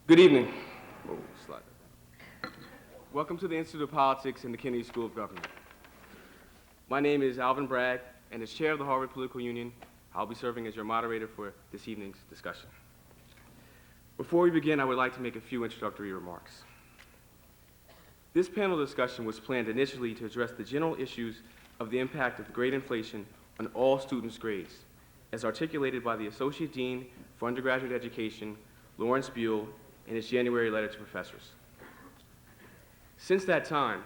Good evening. Oh, slide that down. Welcome to the Institute of Politics and the Kennedy School of Government. My name is Alvin Bragg, and as chair of the Harvard Political Union, I'll be serving as your moderator for this evening's discussion. Before we begin, I would like to make a few introductory remarks. This panel discussion was planned initially to address the general issues of the impact of grade inflation on all students' grades, as articulated by the Associate Dean for Undergraduate Education, Lawrence Buell, in his January letter to professors. Since that time,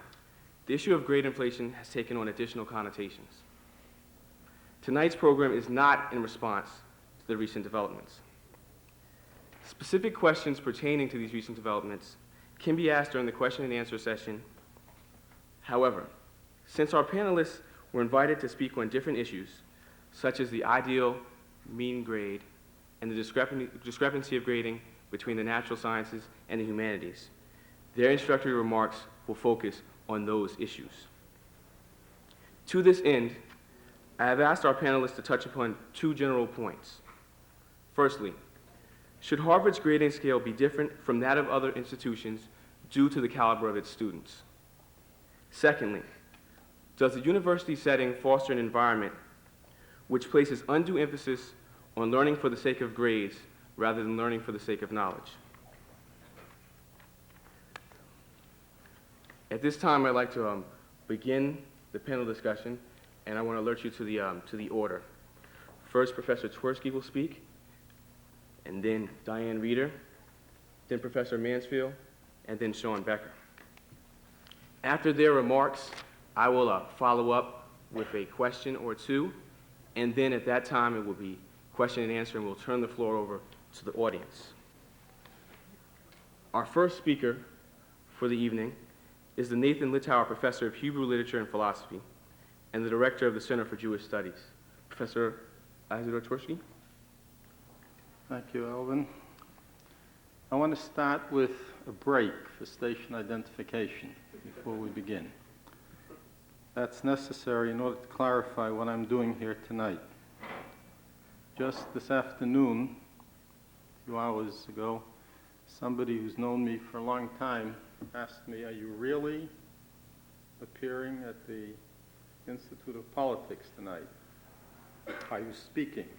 the issue of grade inflation has taken on additional connotations. Tonight's program is not in response to the recent developments. Specific questions pertaining to these recent developments can be asked during the question and answer session. However, since our panelists were invited to speak on different issues, such as the ideal mean grade and the discrepancy of grading between the natural sciences and the humanities, their introductory remarks will focus on those issues. To this end, I have asked our panelists to touch upon two general points. Firstly, should Harvard's grading scale be different from that of other institutions due to the caliber of its students? Secondly, does the university setting foster an environment which places undue emphasis on learning for the sake of grades rather than learning for the sake of knowledge? At this time, I'd like to begin the panel discussion, and I want to alert you to the order. First, Professor Twersky will speak, and then Diane Reeder, then Professor Mansfield, and then Sean Becker. After their remarks, I will follow up with a question or two, and then at that time it will be question and answer, and we'll turn the floor over to the audience. Our first speaker for the evening is the Nathan Littauer Professor of Hebrew Literature and Philosophy and the Director of the Center for Jewish Studies. Professor Isidore Twersky. Thank you, Alvin. I want to start with a break for station identification before we begin. That's necessary in order to clarify what I'm doing here tonight. Just this afternoon, a few hours ago, somebody who's known me for a long time asked me, "Are you really appearing at the Institute of Politics tonight? Are you speaking?"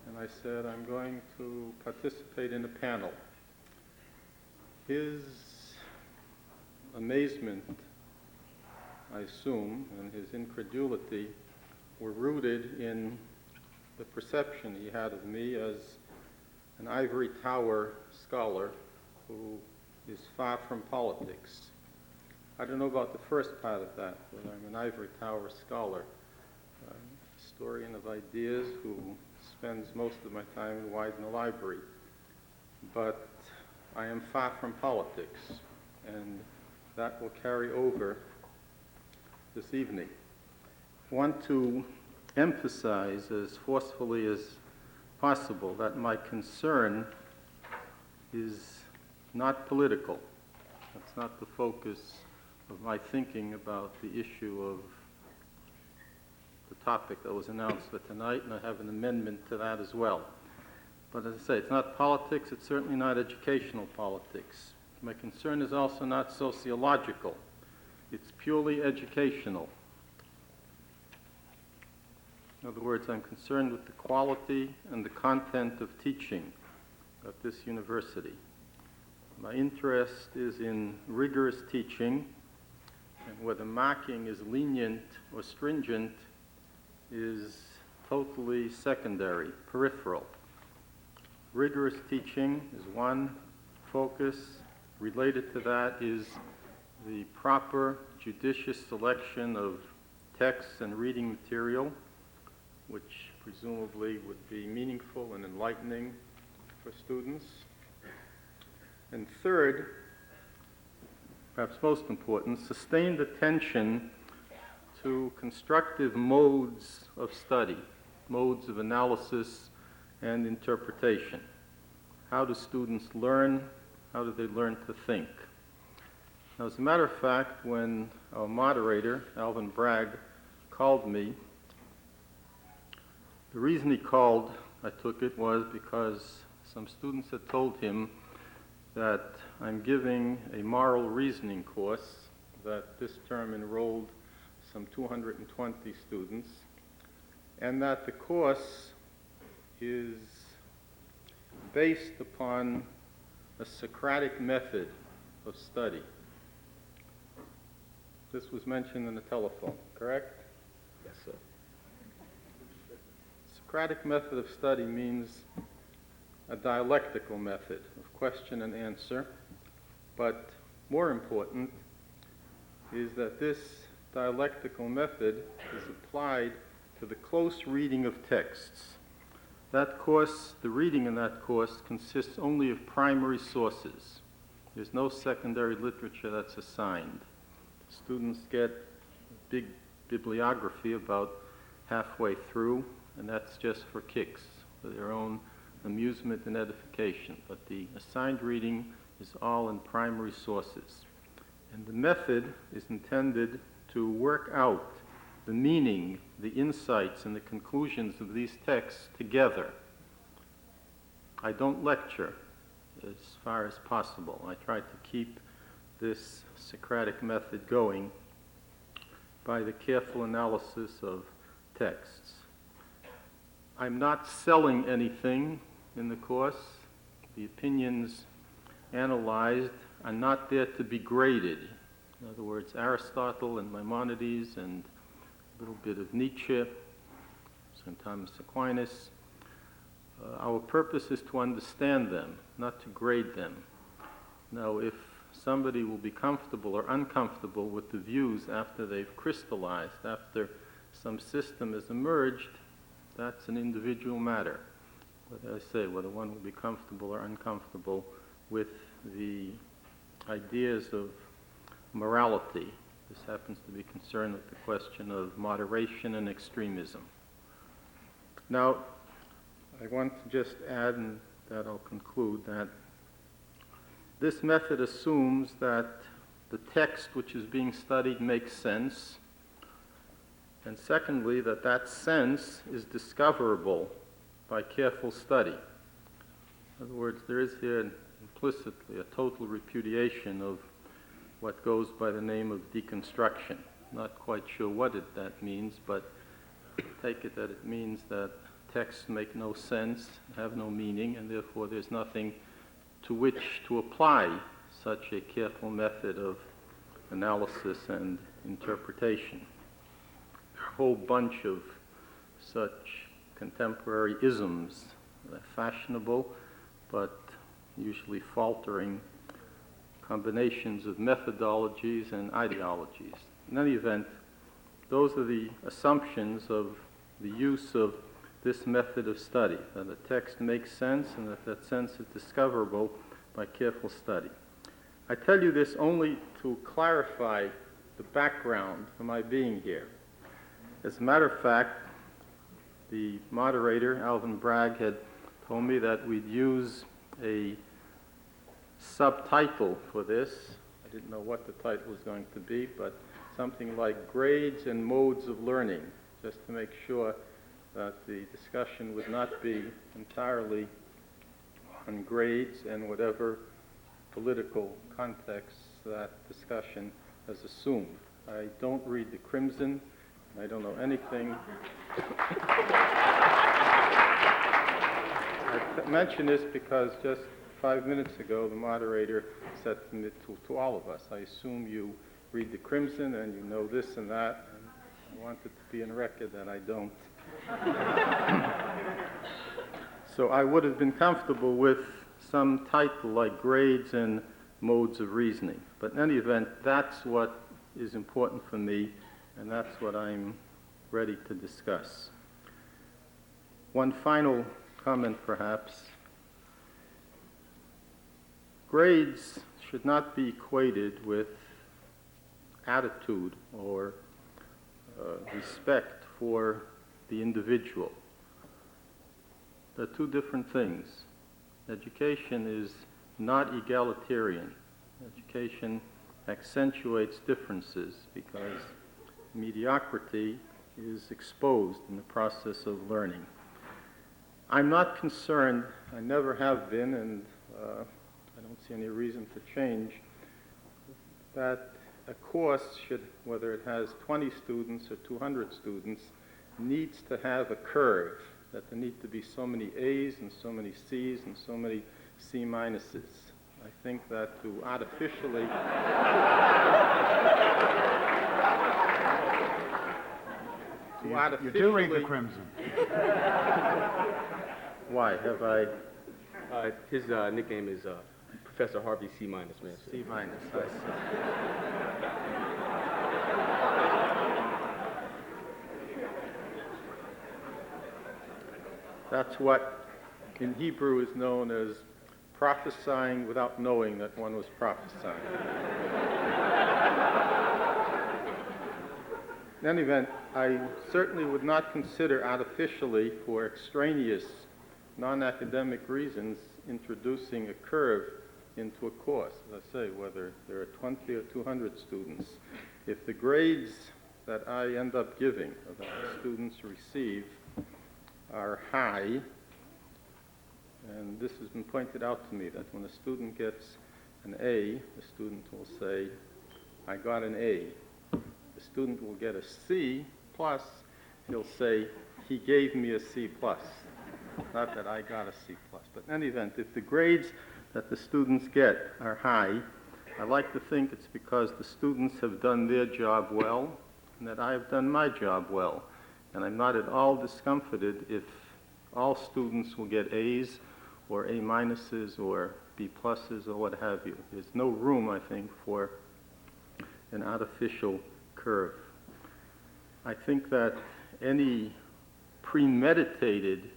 And I said, "I'm going to participate in a panel." His amazement, I assume, and his incredulity were rooted in the perception he had of me as an ivory tower scholar who is far from politics. I don't know about the first part of that, but I'm an ivory tower scholar, a historian of ideas who spends most of my time in Widener Library. But I am far from politics, and that will carry over this evening. I want to emphasize as forcefully as possible that my concern is not political. That's not the focus of my thinking about the issue of the topic that was announced for tonight, and I have an amendment to that as well. But as I say, it's not politics, it's certainly not educational politics. My concern is also not sociological. It's purely educational. In other words, I'm concerned with the quality and the content of teaching at this university. My interest is in rigorous teaching, and whether marking is lenient or stringent is totally secondary, peripheral. Rigorous teaching is one focus. Related to that is the proper, judicious selection of texts and reading material, which presumably would be meaningful and enlightening for students. And third, perhaps most important, sustained attention to constructive modes of study, modes of analysis and interpretation. How do students learn? How do they learn to think? Now, as a matter of fact, when our moderator, Alvin Bragg, called me, the reason he called, I took it, was because some students had told him that I'm giving a moral reasoning course that this term enrolled some 220 students, and that the course is based upon a Socratic method of study. This was mentioned in the telephone, correct? Yes, sir. Socratic method of study means a dialectical method of question and answer, but more important is that this dialectical method is applied to the close reading of texts. That course, the reading in that course consists only of primary sources. There's no secondary literature that's assigned. Students get big bibliography about halfway through, and that's just for kicks, for their own amusement and edification. But the assigned reading is all in primary sources. And the method is intended to work out the meaning, the insights, and the conclusions of these texts together. I don't lecture as far as possible. I try to keep this Socratic method going by the careful analysis of texts. I'm not selling anything in the course. The opinions analyzed are not there to be graded. In other words, Aristotle and Maimonides and a little bit of Nietzsche, St. Thomas Aquinas. Our purpose is to understand them, not to grade them. Now, if somebody will be comfortable or uncomfortable with the views after they've crystallized, after some system has emerged, that's an individual matter. Whether I say whether one will be comfortable or uncomfortable with the ideas of morality. This happens to be concerned with the question of moderation and extremism. Now, I want to just add, and that I'll conclude, that this method assumes that the text which is being studied makes sense, and secondly, that that sense is discoverable by careful study. In other words, there is here implicitly a total repudiation of what goes by the name of deconstruction. Not quite sure what that means, but take it that it means that texts make no sense, have no meaning, and therefore there's nothing to which to apply such a careful method of analysis and interpretation. There are a whole bunch of such contemporary isms that are fashionable, but usually faltering combinations of methodologies and ideologies. In any event, those are the assumptions of the use of this method of study, that a text makes sense and that that sense is discoverable by careful study. I tell you this only to clarify the background for my being here. As a matter of fact, the moderator, Alvin Bragg, had told me that we'd use a subtitle for this. I didn't know what the title was going to be, but something like Grades and Modes of Learning, just to make sure that the discussion would not be entirely on grades and whatever political context that discussion has assumed. I don't read the Crimson. I don't know anything. I mention this because just 5 minutes ago, the moderator said to all of us, I assume you read the Crimson and you know this and that, and I want it to be in record that I don't. So I would have been comfortable with some title like Grades and Modes of Reasoning. But in any event, that's what is important for me, and that's what I'm ready to discuss. One final comment, perhaps. Grades should not be equated with attitude or respect for the individual. They're two different things. Education is not egalitarian. Education accentuates differences because mediocrity is exposed in the process of learning. I'm not concerned, I never have been, and I don't see any reason to change, that a course should, whether it has 20 students or 200 students, needs to have a curve, that there need to be so many A's and so many C's and so many C minuses. I think that to artificially You do read the Crimson. Why? Have I His nickname is Professor Harvey C minus, man. C minus? I see. That's what in Hebrew is known as prophesying without knowing that one was prophesying. In any event, I certainly would not consider artificially, for extraneous, non-academic reasons, introducing a curve into a course. As I say, whether there are 20 or 200 students, if the grades that I end up giving, or that the students receive, are high, and this has been pointed out to me, that when a student gets an A, the student will say, I got an A. The student will get a C plus, he'll say, he gave me a C plus. Not that I got a C plus. But in any event, if the grades that the students get are high, I like to think it's because the students have done their job well and that I have done my job well. And I'm not at all discomfited if all students will get A's or A minuses or B pluses or what have you. There's no room, I think, for an artificial curve. I think that any premeditated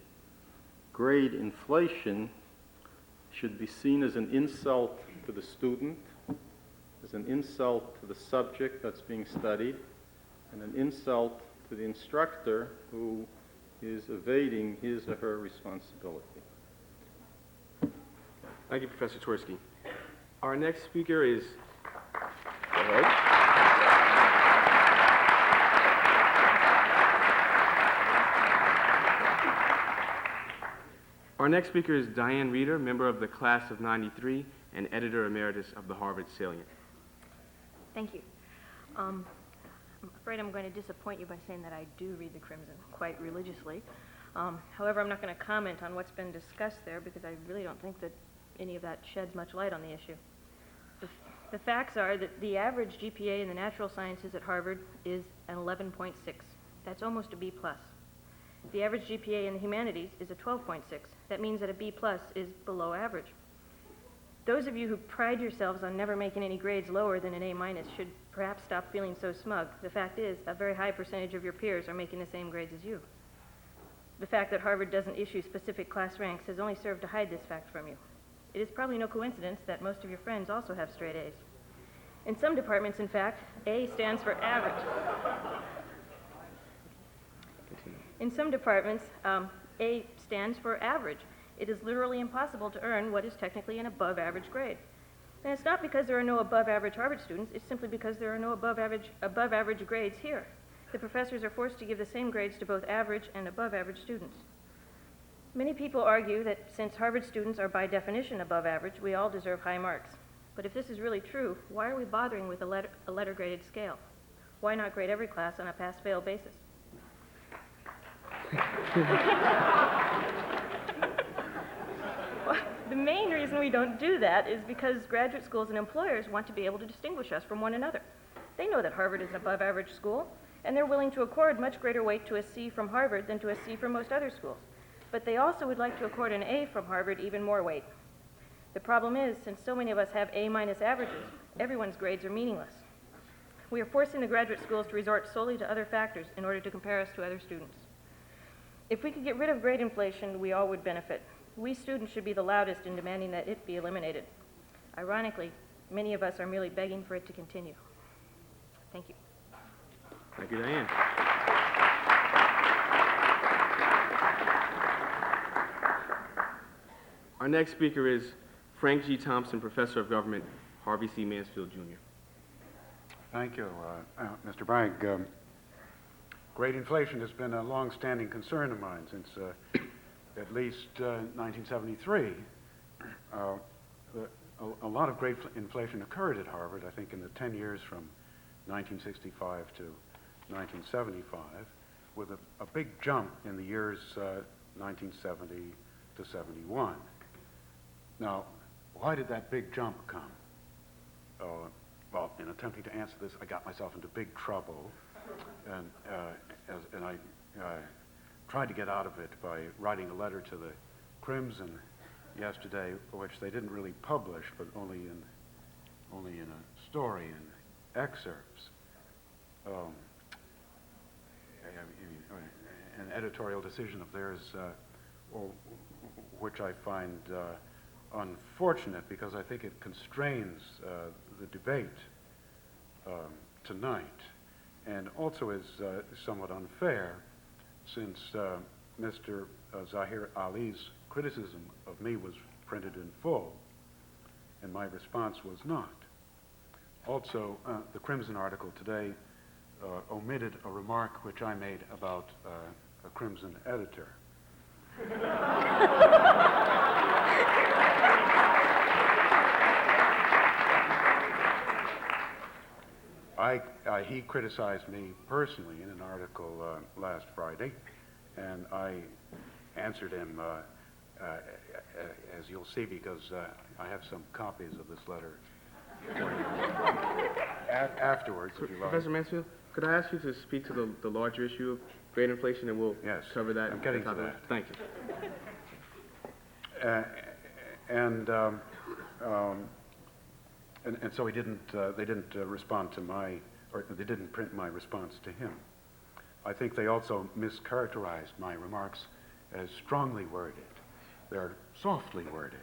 grade inflation should be seen as an insult to the student, as an insult to the subject that's being studied, and an insult to the instructor who is evading his or her responsibility. Thank you, Professor Twersky. Our next speaker is... Go ahead. Our next speaker is Diane Reeder, member of the class of '93 and editor emeritus of the Harvard Salient. Thank you. I'm afraid I'm going to disappoint you by saying that I do read the Crimson quite religiously. However, I'm not going to comment on what's been discussed there because I really don't think that any of that sheds much light on the issue. The facts are that the average GPA in the natural sciences at Harvard is an 11.6. That's almost a B+. The average GPA in the humanities is a 12.6. That means that a B+ is below average. Those of you who pride yourselves on never making any grades lower than an A- should perhaps stop feeling so smug. The fact is, a very high percentage of your peers are making the same grades as you. The fact that Harvard doesn't issue specific class ranks has only served to hide this fact from you. It is probably no coincidence that most of your friends also have straight A's. In some departments, in fact, A stands for average. In some departments, A stands for average. It is literally impossible to earn what is technically an above-average grade. And it's not because there are no above-average Harvard students, it's simply because there are no above-average grades here. The professors are forced to give the same grades to both average and above-average students. Many people argue that since Harvard students are by definition above average, we all deserve high marks. But if this is really true, why are we bothering with a letter-graded scale? Why not grade every class on a pass-fail basis? Well, the main reason we don't do that is because graduate schools and employers want to be able to distinguish us from one another. They know that Harvard is an above-average school, and they're willing to accord much greater weight to a C from Harvard than to a C from most other schools. But they also would like to accord an A from Harvard even more weight. The problem is, since so many of us have A- averages, everyone's grades are meaningless. We are forcing the graduate schools to resort solely to other factors in order to compare us to other students. If we could get rid of grade inflation, we all would benefit. We students should be the loudest in demanding that it be eliminated. Ironically, many of us are merely begging for it to continue. Thank you. Thank you, Diane. Our next speaker is Frank G. Thompson, Professor of Government, Harvey C. Mansfield, Jr. Thank you, Mr. Bragg. Grade inflation has been a long-standing concern of mine since at least 1973. a lot of great inflation occurred at Harvard, I think, in the 10 years from 1965 to 1975, with a big jump in the years 1970 to 71. Now, why did that big jump come? Well, in attempting to answer this, I got myself into big trouble, and I tried to get out of it by writing a letter to the Crimson yesterday, which they didn't really publish, but only in a story and excerpts. An editorial decision of theirs, which I find unfortunate because I think it constrains the debate tonight, and also is somewhat unfair since Mr. Zahir Ali's criticism of me was printed in full and my response was not. Also, the Crimson article today omitted a remark which I made about a Crimson editor. He criticized me personally in an article last Friday, and I answered him, as you'll see, because I have some copies of this letter afterwards, if you like. Professor Mansfield, could I ask you to speak to the larger issue of grade inflation, and we'll cover that? I'm getting to that. Thank you. And so they didn't respond to they didn't print my response to him. I think they also mischaracterized my remarks as strongly worded. They're softly worded.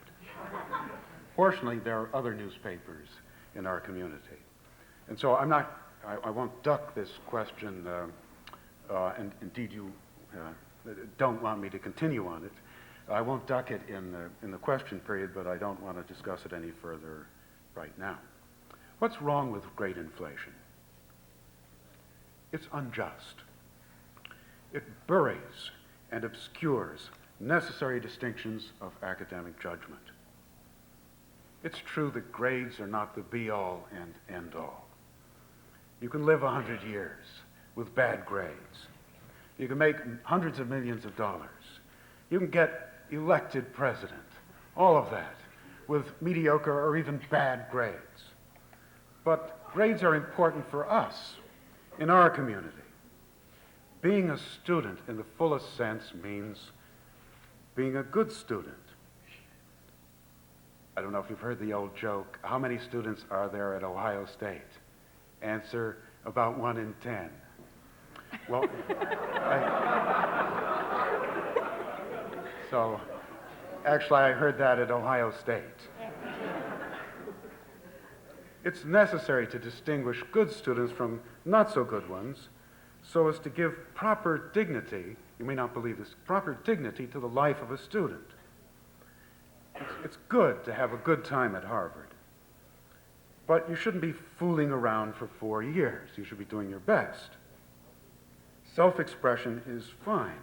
Fortunately, there are other newspapers in our community. And so I won't duck this question, and indeed you don't want me to continue on it. I won't duck it in the question period, but I don't want to discuss it any further right now. What's wrong with grade inflation? It's unjust. It buries and obscures necessary distinctions of academic judgment. It's true that grades are not the be-all and end-all. You can live 100 years with bad grades. You can make hundreds of millions of dollars. You can get elected president, all of that, with mediocre or even bad grades. But grades are important for us in our community. Being a student in the fullest sense means being a good student. I don't know if you've heard the old joke, how many students are there at Ohio State? Answer, about 1 in 10. Well, so actually I heard that at Ohio State. It's necessary to distinguish good students from not so good ones so as to give proper dignity, you may not believe this, proper dignity to the life of a student. It's good to have a good time at Harvard, but you shouldn't be fooling around for 4 years. You should be doing your best. Self-expression is fine,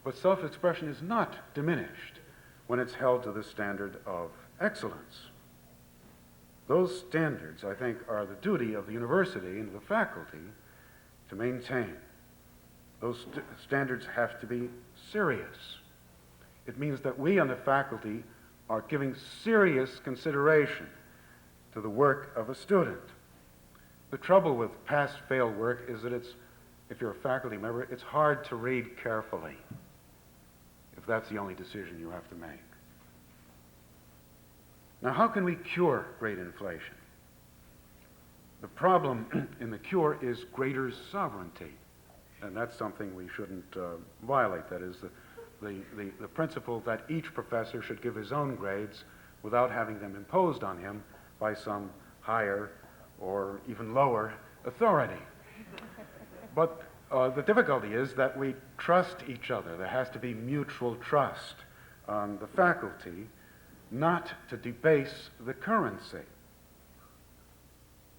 but self-expression is not diminished when it's held to the standard of excellence. Those standards, I think, are the duty of the university and the faculty to maintain. Those standards have to be serious. It means that we on the faculty are giving serious consideration to the work of a student. The trouble with pass-fail work is that if you're a faculty member, it's hard to read carefully if that's the only decision you have to make. Now, how can we cure grade inflation? The problem in the cure is greater sovereignty, and that's something we shouldn't violate. That is the principle that each professor should give his own grades without having them imposed on him by some higher or even lower authority. But the difficulty is that we trust each other. There has to be mutual trust on the faculty not to debase the currency.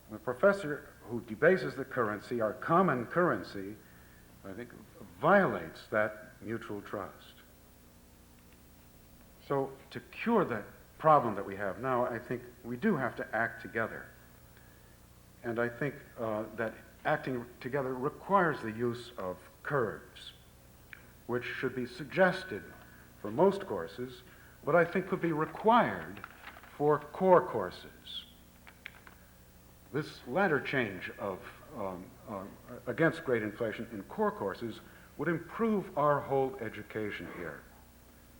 The professor who debases the currency, our common currency, I think violates that mutual trust. So to cure the problem that we have now, I think we do have to act together. And I think that acting together requires the use of curves, which should be suggested for most courses, but I think could be required for core courses. This latter change of against grade inflation in core courses would improve our whole education here.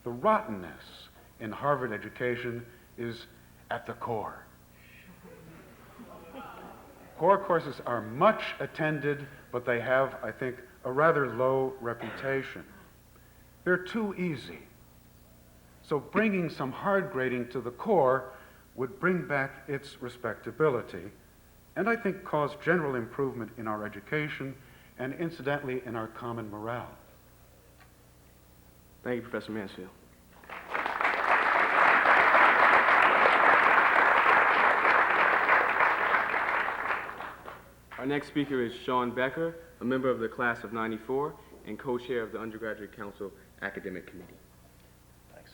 The rottenness in Harvard education is at the core. Core courses are much attended, but they have, I think, a rather low reputation. They're too easy. So bringing some hard grading to the core would bring back its respectability, and I think cause general improvement in our education and incidentally in our common morale. Thank you, Professor Mansfield. Our next speaker is Sean Becker, a member of the class of '94 and co-chair of the Undergraduate Council Academic Committee. Thanks.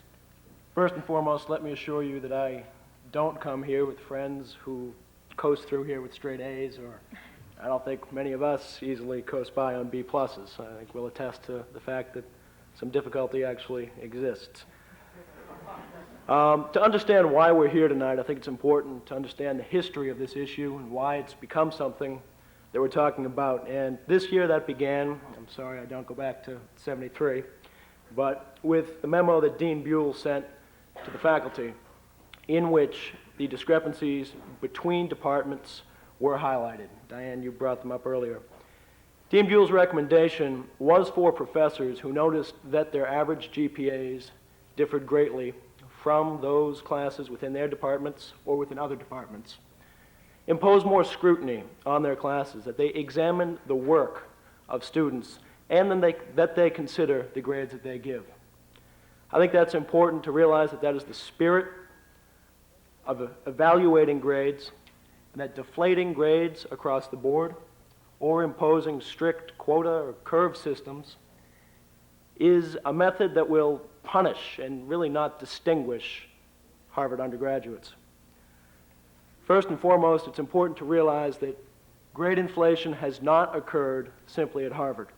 First and foremost, let me assure you that I don't come here with friends who coast through here with straight A's, or I don't think many of us easily coast by on B pluses. I think we'll attest to the fact that some difficulty actually exists. To understand why we're here tonight, I think it's important to understand the history of this issue and why it's become something that we're talking about. And this year that began, I'm sorry I don't go back to '73, but with the memo that Dean Buell sent to the faculty, in which the discrepancies between departments were highlighted. Diane, you brought them up earlier. Dean Buell's recommendation was for professors who noticed that their average GPAs differed greatly from those classes within their departments or within other departments. Impose more scrutiny on their classes, that they examine the work of students, and then that they consider the grades that they give. I think that's important to realize that that is the spirit of evaluating grades, and that deflating grades across the board or imposing strict quota or curve systems is a method that will punish and really not distinguish Harvard undergraduates. First and foremost, it's important to realize that grade inflation has not occurred simply at Harvard.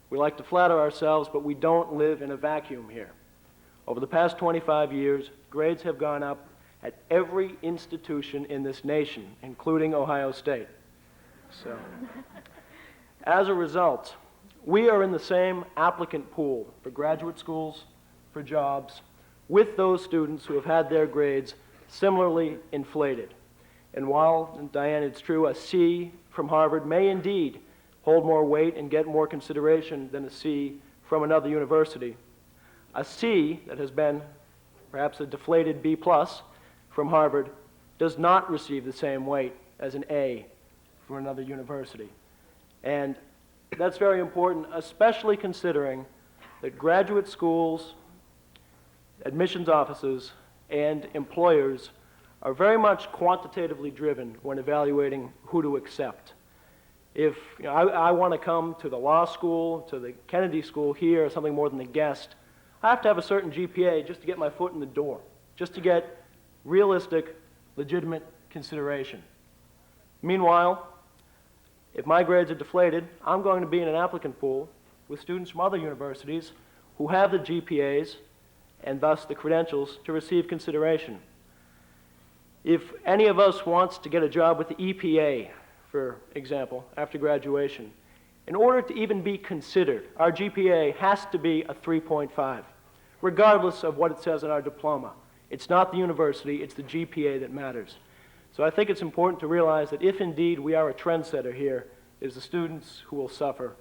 We like to flatter ourselves, but we don't live in a vacuum here. Over the past 25 years, grades have gone up at every institution in this nation, including Ohio State. So, as a result, we are in the same applicant pool for graduate schools, for jobs, with those students who have had their grades similarly inflated. And while, Diane, it's true, a C from Harvard may indeed hold more weight and get more consideration than a C from another university, a C that has been perhaps a deflated B plus from Harvard does not receive the same weight as an A from another university. And that's very important, especially considering that graduate schools, admissions offices, and employers are very much quantitatively driven when evaluating who to accept. If I want to come to the law school, to the Kennedy School here, or something more than a guest, I have to have a certain GPA just to get my foot in the door, just to get realistic, legitimate consideration. Meanwhile, if my grades are deflated, I'm going to be in an applicant pool with students from other universities who have the GPAs and thus the credentials to receive consideration. If any of us wants to get a job with the EPA, for example, after graduation, in order to even be considered, our GPA has to be a 3.5, regardless of what it says in our diploma. It's not the university, it's the GPA that matters. So I think it's important to realize that if indeed we are a trendsetter here, it is the students who will suffer.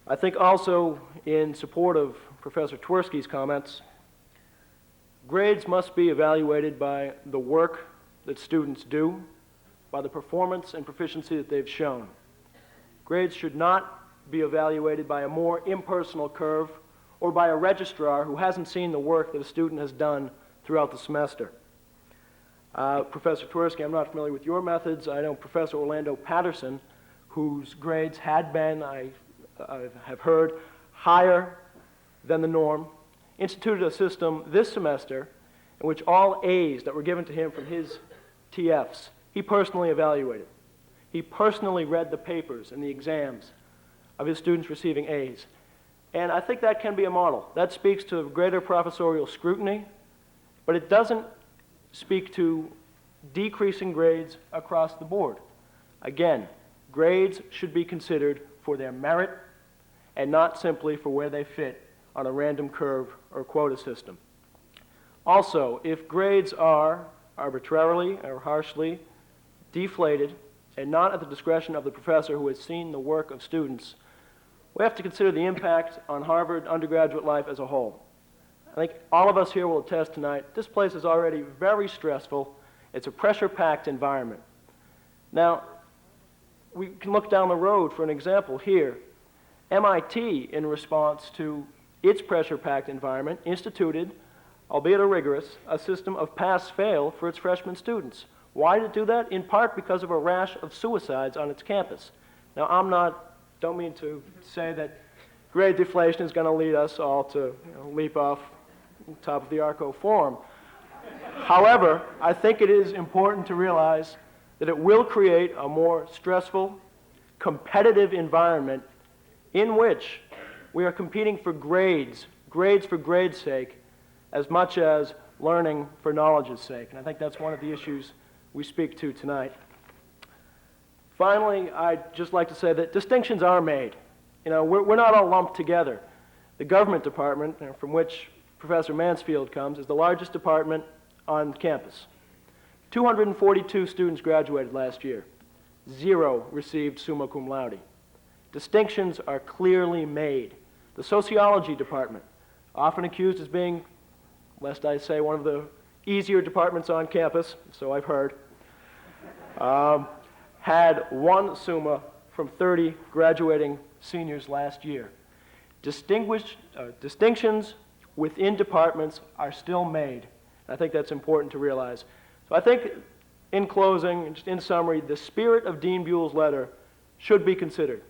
I think also, in support of Professor Twersky's comments, grades must be evaluated by the work that students do, by the performance and proficiency that they've shown. Grades should not be evaluated by a more impersonal curve or by a registrar who hasn't seen the work that a student has done throughout the semester. Professor Twersky, I'm not familiar with your methods. I know Professor Orlando Patterson, whose grades had been, I have heard, higher than the norm, instituted a system this semester in which all A's that were given to him from his TFs, he personally evaluated. He personally read the papers and the exams of his students receiving A's. And I think that can be a model. That speaks to greater professorial scrutiny, but it doesn't speak to decreasing grades across the board. Again, grades should be considered for their merit and not simply for where they fit on a random curve or quota system. Also, if grades are arbitrarily or harshly deflated and not at the discretion of the professor who has seen the work of students, we have to consider the impact on Harvard undergraduate life as a whole. I think all of us here will attest tonight, this place is already very stressful. It's a pressure-packed environment. Now, we can look down the road for an example here. MIT, in response to its pressure-packed environment, instituted, albeit a rigorous, a system of pass-fail for its freshman students. Why did it do that? In part because of a rash of suicides on its campus. Now, don't mean to say that grade deflation is going to lead us all to leap off the top of the Arco Forum. However, I think it is important to realize that it will create a more stressful, competitive environment in which we are competing for grades for grades' sake, as much as learning for knowledge's sake. And I think that's one of the issues we speak to tonight. Finally, I'd just like to say that distinctions are made. We're not all lumped together. The government department, from which Professor Mansfield comes, is the largest department on campus. 242 students graduated last year. 0 received summa cum laude. Distinctions are clearly made. The sociology department, often accused as being, lest I say, one of the easier departments on campus, so I've heard, had 1 summa from 30 graduating seniors last year. Distinctions within departments are still made. I think that's important to realize. So I think, in closing, just in summary, the spirit of Dean Buell's letter should be considered.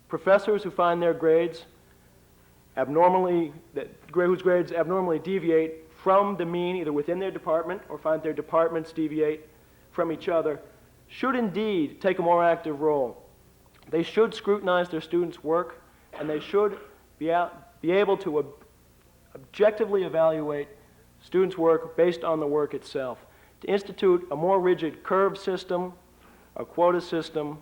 Professors who find their grades whose grades abnormally deviate from the mean, either within their department or find their departments deviate from each other, should indeed take a more active role. They should scrutinize their students' work, and they should be able to objectively evaluate students' work based on the work itself. To institute a more rigid curve system, a quota system,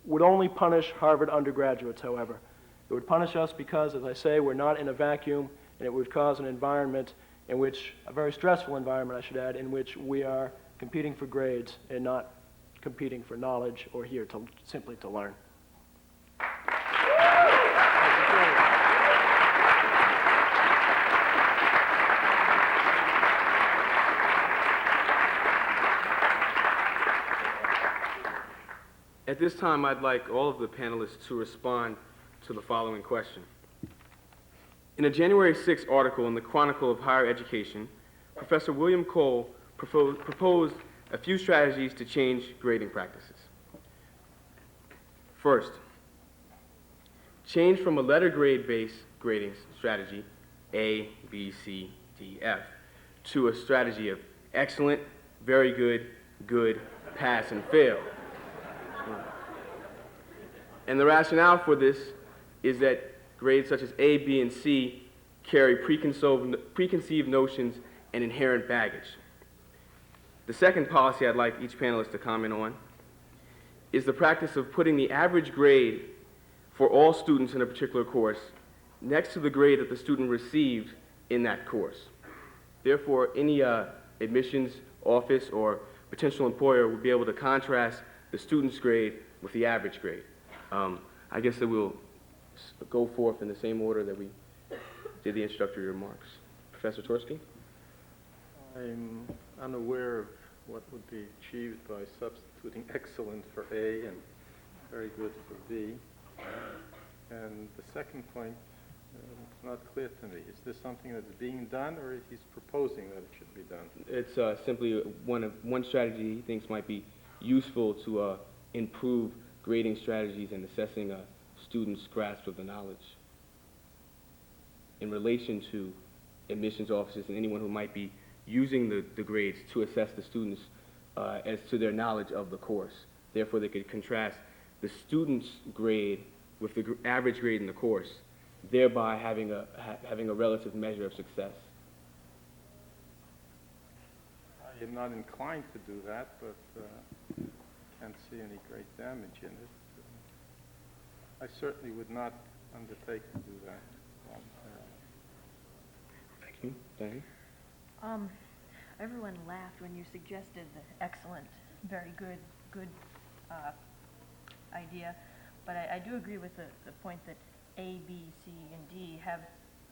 would only punish Harvard undergraduates, however. It would punish us because, as I say, we're not in a vacuum, and it would cause an environment in which, a very stressful environment, I should add, in which we are competing for grades and not competing for knowledge or here simply to learn. At this time, I'd like all of the panelists to respond to the following question. In a January 6 article in the Chronicle of Higher Education, Professor William Cole proposed a few strategies to change grading practices. First, change from a letter grade-based grading strategy, A, B, C, D, F, to a strategy of excellent, very good, good, pass, and fail. And the rationale for this is that grades such as A, B, and C carry preconceived notions and inherent baggage. The second policy I'd like each panelist to comment on is the practice of putting the average grade for all students in a particular course next to the grade that the student received in that course. Therefore, any admissions office or potential employer would be able to contrast the student's grade with the average grade. I guess that we'll go forth in the same order that we did the introductory remarks. Professor Torsky? I'm unaware of what would be achieved by substituting excellent for A and very good for B. And the second point, it's not clear to me. Is this something that's being done, or is he proposing that it should be done? It's simply one strategy he thinks might be useful to improve grading strategies and assessing a student's grasp of the knowledge. in relation to admissions officers and anyone who might be using the grades to assess the students as to their knowledge of the course. Therefore, they could contrast the student's grade with the average grade in the course, thereby having a relative measure of success. I am not inclined to do that, but can't see any great damage in it. I certainly would not undertake to do that. Thank you. Diane? Everyone laughed when you suggested the excellent, very good idea, but I do agree with the point that A, B, C, and D have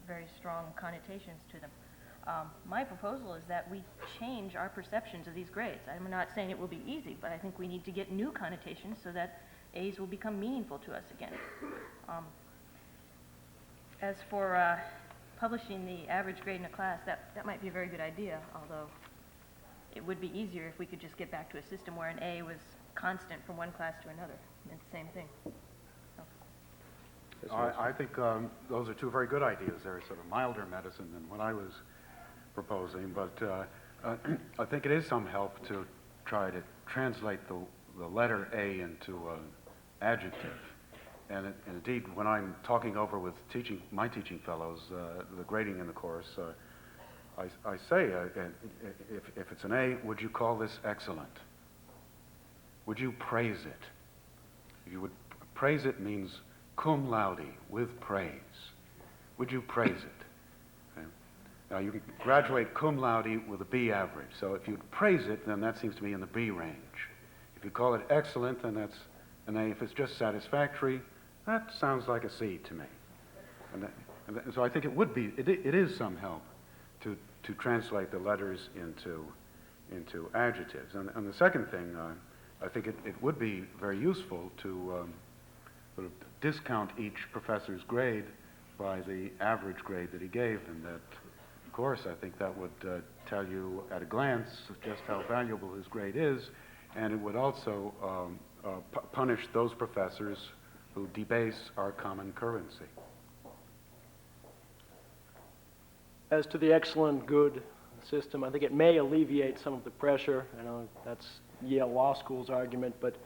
very strong connotations to them. My proposal is that we change our perceptions of these grades. I'm not saying it will be easy, but I think we need to get new connotations so that A's will become meaningful to us again. As for publishing the average grade in a class, that might be a very good idea, although it would be easier if we could just get back to a system where an A was constant from one class to another. It's the same thing. So. I think those are two very good ideas. They're sort of milder medicine than what I was proposing, but I think it is some help to try to translate the letter A into an adjective. And indeed, when I'm talking over with my teaching fellows, the grading in the course, I say, if it's an A, would you call this excellent? Would you praise it? If you would praise it means cum laude, with praise. Would you praise it? Okay. Now, you can graduate cum laude with a B average. So if you praise it, then that seems to be in the B range. If you call it excellent, then that's an A. If it's just satisfactory, that sounds like a C to me. And so I think it is some help to translate the letters into adjectives. And the second thing, I think it would be very useful to sort of discount each professor's grade by the average grade that he gave, and that, of course, I think that would tell you at a glance just how valuable his grade is, and it would also punish those professors who debase our common currency. As to the excellent good system, I think it may alleviate some of the pressure. I know that's Yale Law School's argument, but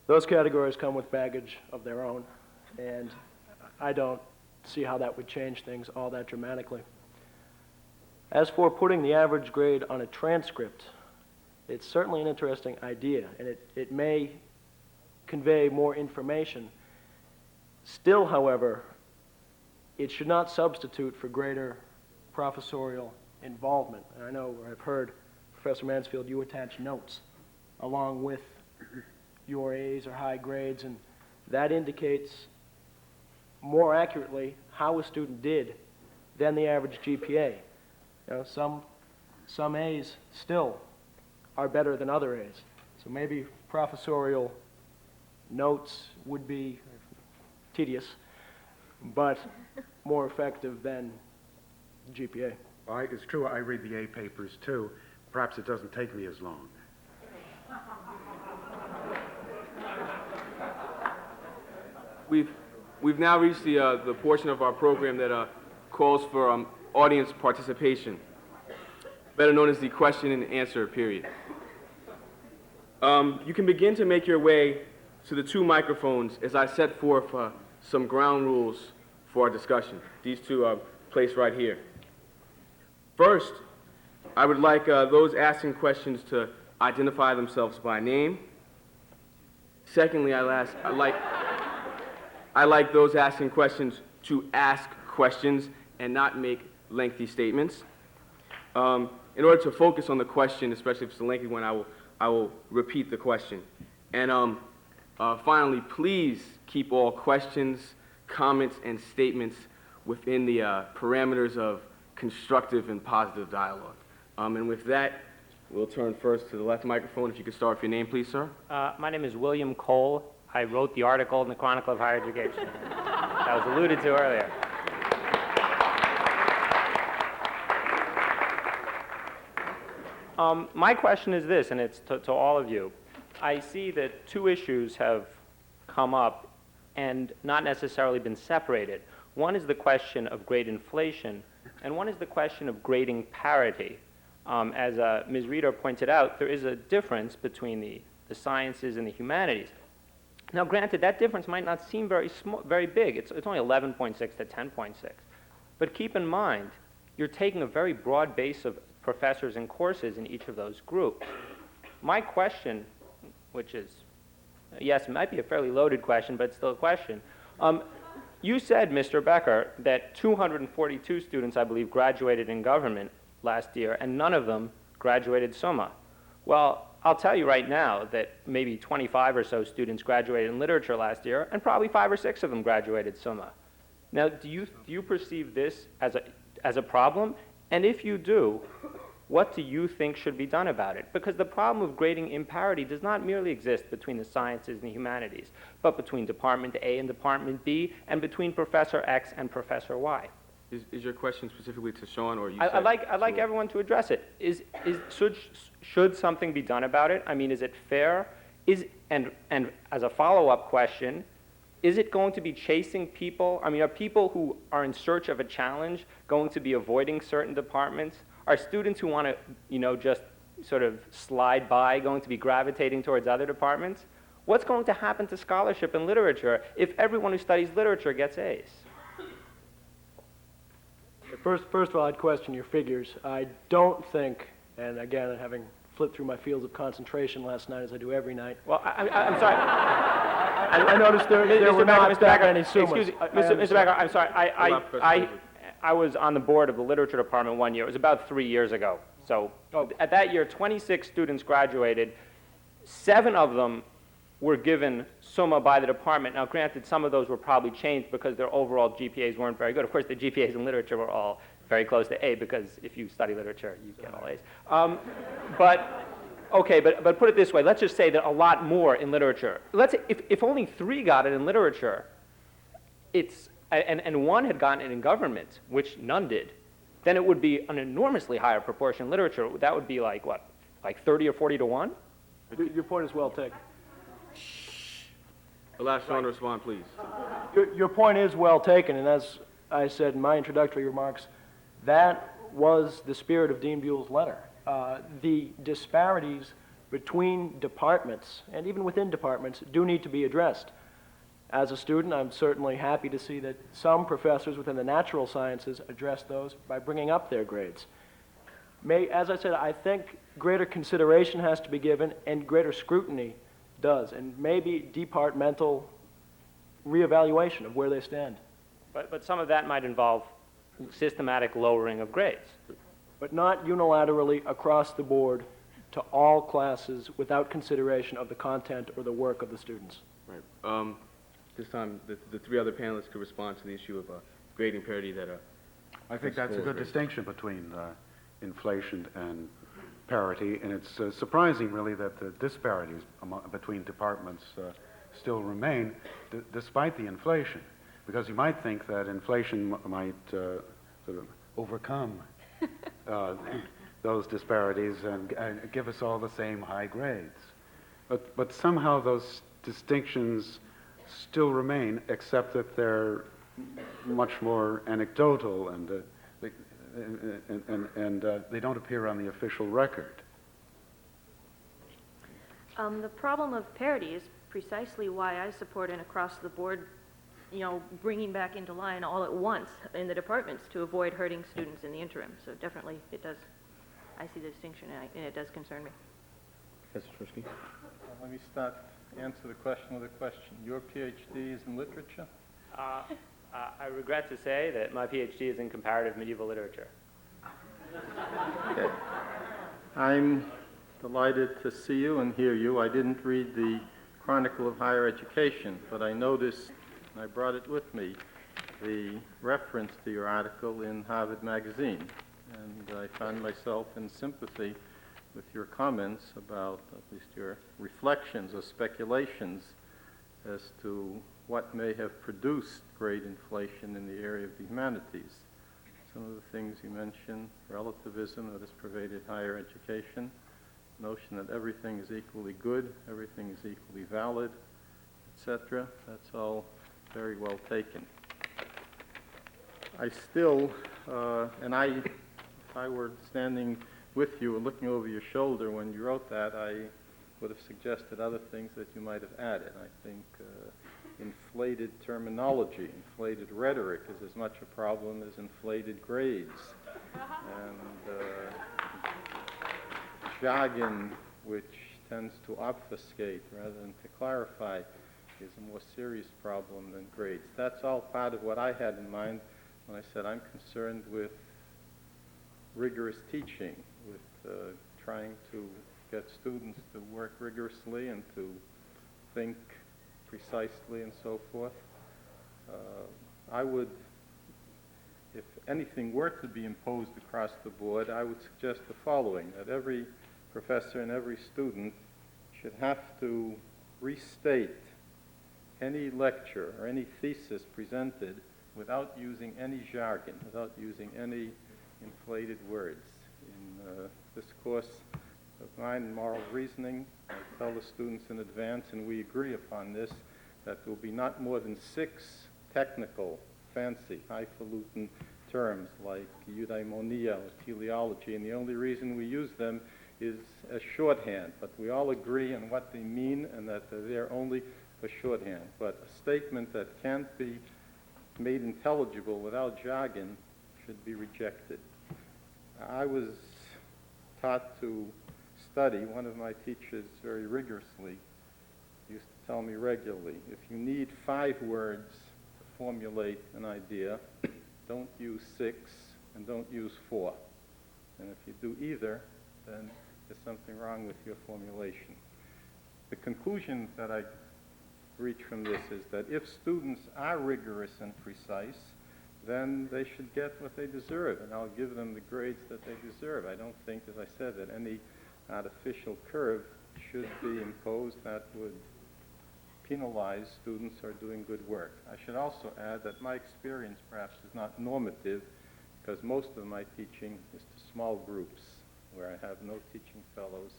those categories come with baggage of their own, and I don't see how that would change things all that dramatically. As for putting the average grade on a transcript, it's certainly an interesting idea, and it may convey more information. Still, however, it should not substitute for greater professorial involvement. And I know I've heard, Professor Mansfield, you attach notes along with your A's or high grades, and that indicates more accurately how a student did than the average GPA. You know, some A's still are better than other A's. So maybe professorial notes would be tedious, but more effective than GPA. Well, it's true, I read the A papers too. Perhaps it doesn't take me as long. We've now reached the portion of our program that calls for audience participation, better known as the question and answer period. You can begin to make your way to the two microphones as I set forth some ground rules for our discussion. These two are placed right here. First, I would like those asking questions to identify themselves by name. Secondly, I like those asking questions to ask questions and not make lengthy statements. In order to focus on the question, especially if it's a lengthy one, I will repeat the question. And finally, please keep all questions, comments, and statements within the parameters of constructive and positive dialogue. And with that, we'll turn first to the left microphone. If you could start with your name, please, sir. My name is William Cole. I wrote the article in the Chronicle of Higher Education that was alluded to earlier. My question is this, and it's to all of you. I see that two issues have come up and not necessarily been separated. One is the question of grade inflation, and one is the question of grading parity. As Ms. Reeder pointed out, there is a difference between the sciences and the humanities. Now, granted, that difference might not seem very big. It's only 11.6 to 10.6. But keep in mind, you're taking a very broad base of professors and courses in each of those groups. My question, which is, yes, it might be a fairly loaded question, but it's still a question. You said, Mr. Becker, that 242 students, I believe, graduated in government last year, and none of them graduated summa. Well, I'll tell you right now that maybe 25 or so students graduated in literature last year, and probably 5 or 6 of them graduated summa. Now, do you perceive this as a problem? And if you do, what do you think should be done about it? Because the problem of grading imparity does not merely exist between the sciences and the humanities, but between Department A and Department B, and between Professor X and Professor Y. Is your question specifically to Sean, or you? I'd like everyone to address it. Should something be done about it? I mean, is it fair? And as a follow-up question, is it going to be chasing people? I mean, are people who are in search of a challenge going to be avoiding certain departments? Are students who want to, just sort of slide by going to be gravitating towards other departments? What's going to happen to scholarship in literature if everyone who studies literature gets A's? First of all, I'd question your figures. I don't think, and again, having flipped through my fields of concentration last night, as I do every night. Well, I'm sorry. I noticed there were not that many summas. Excuse me, Mr. Becker, I'm sorry. I was on the board of the literature department one year. It was about 3 years ago. So at that year, 26 students graduated. 7 of them were given summa by the department. Now, granted, some of those were probably changed because their overall GPAs weren't very good. Of course, the GPAs in literature were all very close to A, because if you study literature, you get all A's. But put it this way. Let's just say that a lot more in literature. Let's say if only 3 got it in literature, and 1 had gotten it in government, which none did, then it would be an enormously higher proportion in literature. That would be like, what, like 30 or 40 to 1? Your point is well taken. Allow Sean to respond, please. Your point is well taken, and as I said in my introductory remarks, that was the spirit of Dean Buell's letter. The disparities between departments, and even within departments, do need to be addressed. As a student, I'm certainly happy to see that some professors within the natural sciences address those by bringing up their grades. As I said, I think greater consideration has to be given, and greater scrutiny does, and maybe departmental reevaluation of where they stand. But some of that might involve systematic lowering of grades. But not unilaterally across the board to all classes without consideration of the content or the work of the students. Right. This time, the 3 other panelists could respond to the issue of grading parity that I think that's a good distinction between inflation and parity, and it's surprising, really, that the disparities between departments still remain despite the inflation, because you might think that inflation might sort of overcome those disparities and give us all the same high grades. But somehow those distinctions still remain, except that they're much more anecdotal, and they don't appear on the official record. The problem of parity is precisely why I support an across-the-board, bringing back into line all at once in the departments to avoid hurting students in the interim. So definitely it does, I see the distinction, and it does concern me. Professor Tversky? Let me answer the question with a question. Your PhD is in literature? I regret to say that my PhD is in comparative medieval literature. Okay. I'm delighted to see you and hear you. I didn't read the Chronicle of Higher Education, but I noticed, and I brought it with me, the reference to your article in Harvard Magazine. And I found myself in sympathy with your comments about, at least your reflections or speculations as to what may have produced grade inflation in the area of the humanities. Some of the things you mentioned, relativism that has pervaded higher education, notion that everything is equally good, everything is equally valid, etc. That's all very well taken. I still, if I were standing with you and looking over your shoulder when you wrote that, I would have suggested other things that you might have added. I think inflated terminology, inflated rhetoric is as much a problem as inflated grades. And jargon, which tends to obfuscate rather than to clarify, is a more serious problem than grades. That's all part of what I had in mind when I said I'm concerned with rigorous teaching, with trying to get students to work rigorously and to think precisely and so forth. I would, if anything were to be imposed across the board, I would suggest the following, that every professor and every student should have to restate any lecture or any thesis presented without using any jargon, without using any inflated words. In this course of mine in moral reasoning, I tell the students in advance, and we agree upon this, that there will be not more than 6 technical, fancy, highfalutin terms like eudaimonia or teleology, and the only reason we use them is as shorthand, but we all agree on what they mean and that they're there only for shorthand. But a statement that can't be made intelligible without jargon should be rejected. I was taught to study. One of my teachers very rigorously used to tell me regularly, if you need 5 words to formulate an idea, don't use 6 and don't use 4. And if you do either, then there's something wrong with your formulation. The conclusion that I reach from this is that if students are rigorous and precise, then they should get what they deserve, and I'll give them the grades that they deserve. I don't think, as I said, that any artificial curve should be imposed that would penalize students who are doing good work. I should also add that my experience perhaps is not normative, because most of my teaching is to small groups where I have no teaching fellows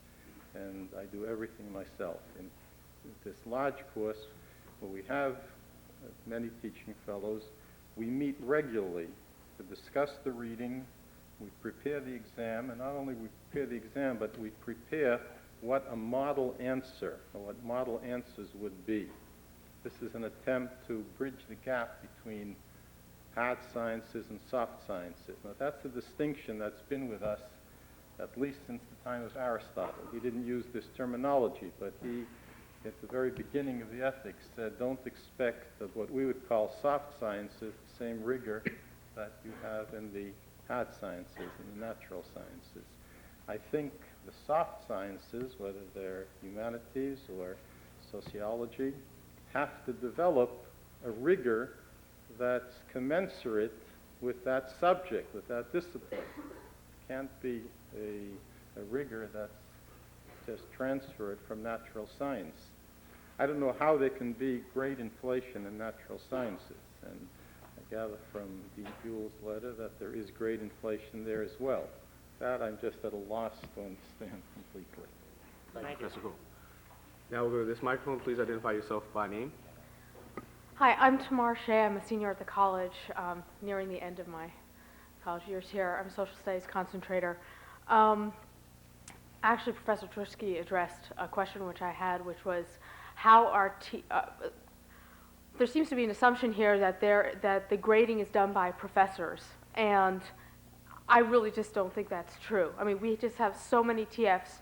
and I do everything myself. In this large course where we have many teaching fellows, we meet regularly to discuss the reading, we prepare the exam, and not only we prepare the exam, but we prepare what a model answer, or what model answers would be. This is an attempt to bridge the gap between hard sciences and soft sciences. Now that's a distinction that's been with us at least since the time of Aristotle. He didn't use this terminology, but he, at the very beginning of the ethics, said don't expect of what we would call soft sciences the same rigor that you have in the hard sciences and the natural sciences. I think the soft sciences, whether they're humanities or sociology, have to develop a rigor that's commensurate with that subject, with that discipline. It can't be a rigor that's just transferred from natural science. I don't know how there can be great inflation in natural sciences, and I gather from Dean Buell's letter that there is great inflation there as well. That I'm just at a loss to understand completely. Thank you, Professor Gould. Now we'll go to this microphone. Please identify yourself by name. Hi, I'm Tamar Shea. I'm a senior at the college, nearing the end of my college years here. I'm a social studies concentrator. Actually, Professor Tversky addressed a question which I had, which was how are there seems to be an assumption here that the grading is done by professors, and I really just don't think that's true. I mean, we just have so many TFs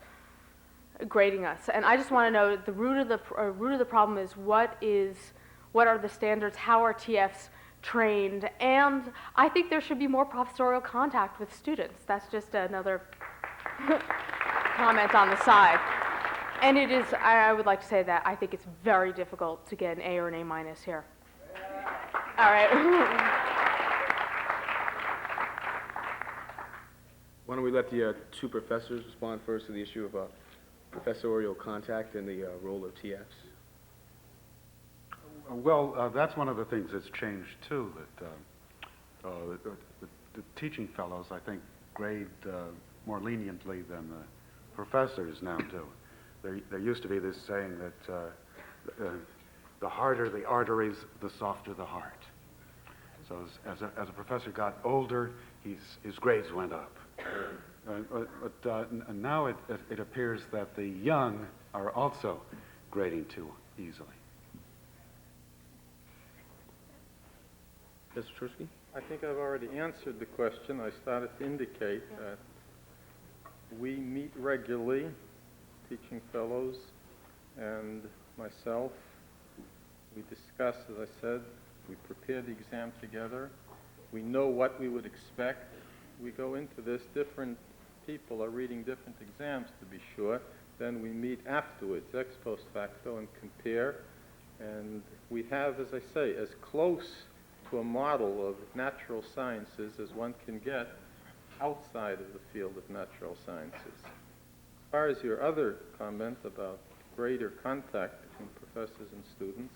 grading us, and I just want to know the root of the problem is what are the standards, how are TFs trained, and I think there should be more professorial contact with students. That's just another comment on the side. And it is, I would like to say that I think it's very difficult to get an A or an A- here. All right. Why don't we let the 2 professors respond first to the issue of professorial contact and the role of TFs? Well, that's one of the things that's changed too, that the teaching fellows, I think, grade more leniently than the professors now do. There used to be this saying that the harder the arteries, the softer the heart. So as a professor got older, his grades went up. But now it appears that the young are also grading too easily. Mr. Truski? I think I've already answered the question. I started to indicate that we meet regularly, teaching fellows and myself. We discuss, as I said, we prepare the exam together. We know what we would expect. We go into this, different people are reading different exams to be sure. Then we meet afterwards, ex post facto, and compare. And we have, as I say, as close to a model of natural sciences as one can get outside of the field of natural sciences. As far as your other comment about greater contact between professors and students,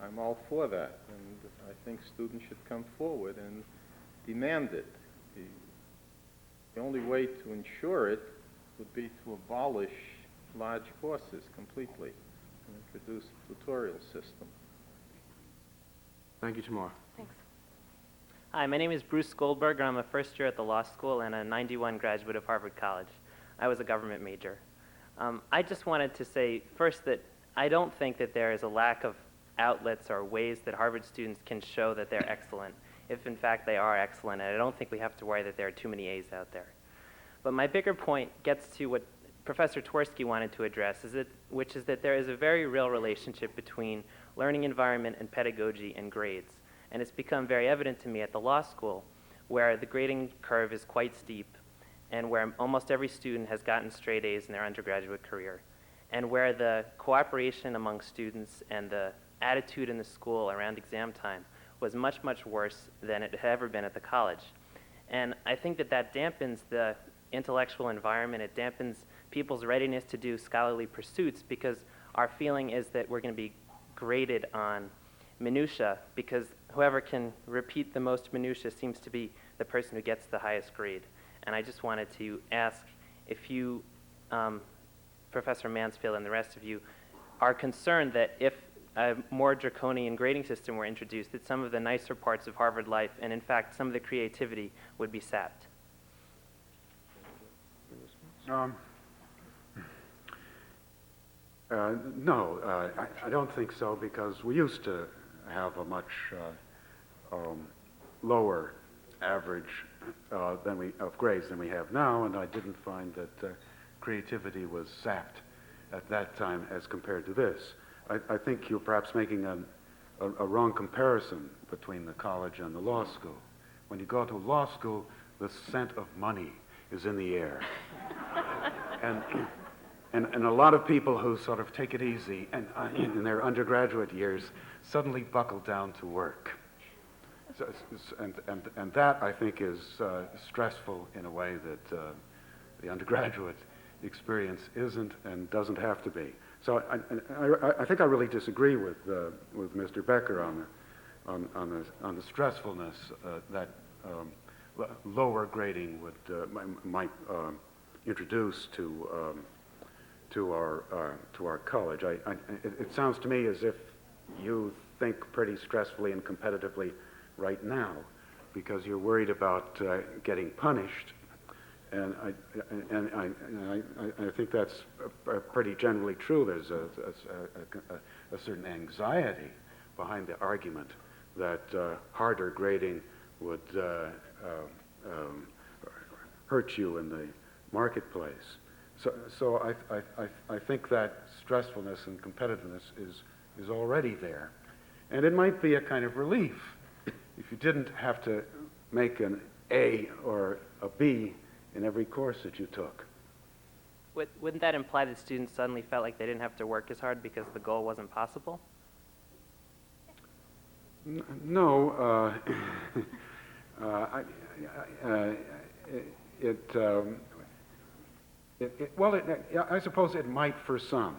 I'm all for that, and I think students should come forward and demand it. The only way to ensure it would be to abolish large courses completely and introduce a tutorial system. Thank you, Tamar. Thanks. Hi, my name is Bruce Goldberg, and I'm a first year at the law school and a 91 graduate of Harvard College. I was a government major. I just wanted to say first that I don't think that there is a lack of outlets or ways that Harvard students can show that they're excellent, if in fact they are excellent, and I don't think we have to worry that there are too many A's out there. But my bigger point gets to what Professor Twersky wanted to address, which is that there is a very real relationship between learning environment and pedagogy and grades. And it's become very evident to me at the law school, where the grading curve is quite steep, and where almost every student has gotten straight A's in their undergraduate career, and where the cooperation among students and the attitude in the school around exam time was much, much worse than it had ever been at the college. And I think that that dampens the intellectual environment. It dampens people's readiness to do scholarly pursuits, because our feeling is that we're going to be graded on minutia, because whoever can repeat the most minutia seems to be the person who gets the highest grade. And I just wanted to ask if you, Professor Mansfield and the rest of you, are concerned that if a more draconian grading system were introduced, that some of the nicer parts of Harvard life, and in fact some of the creativity, would be sapped. No, I don't think so, because we used to have a much lower average of grades than we have now, and I didn't find that creativity was sapped at that time as compared to this. I think you're perhaps making a wrong comparison between the college and the law school. When you go to law school, the scent of money is in the air. And a lot of people who sort of take it easy and in their undergraduate years suddenly buckle down to work. And that, I think, is stressful in a way that the undergraduate experience isn't and doesn't have to be. So I think I really disagree with Mr. Becker on the stressfulness that lower grading might introduce to our college. It sounds to me as if you think pretty stressfully and competitively right now, because you're worried about getting punished, and I think that's pretty generally true. There's a certain anxiety behind the argument that harder grading would hurt you in the marketplace. So I think that stressfulness and competitiveness is already there, and it might be a kind of relief if you didn't have to make an A or a B in every course that you took. Wouldn't that imply that students suddenly felt like they didn't have to work as hard because the goal wasn't possible? No, I suppose it might for some,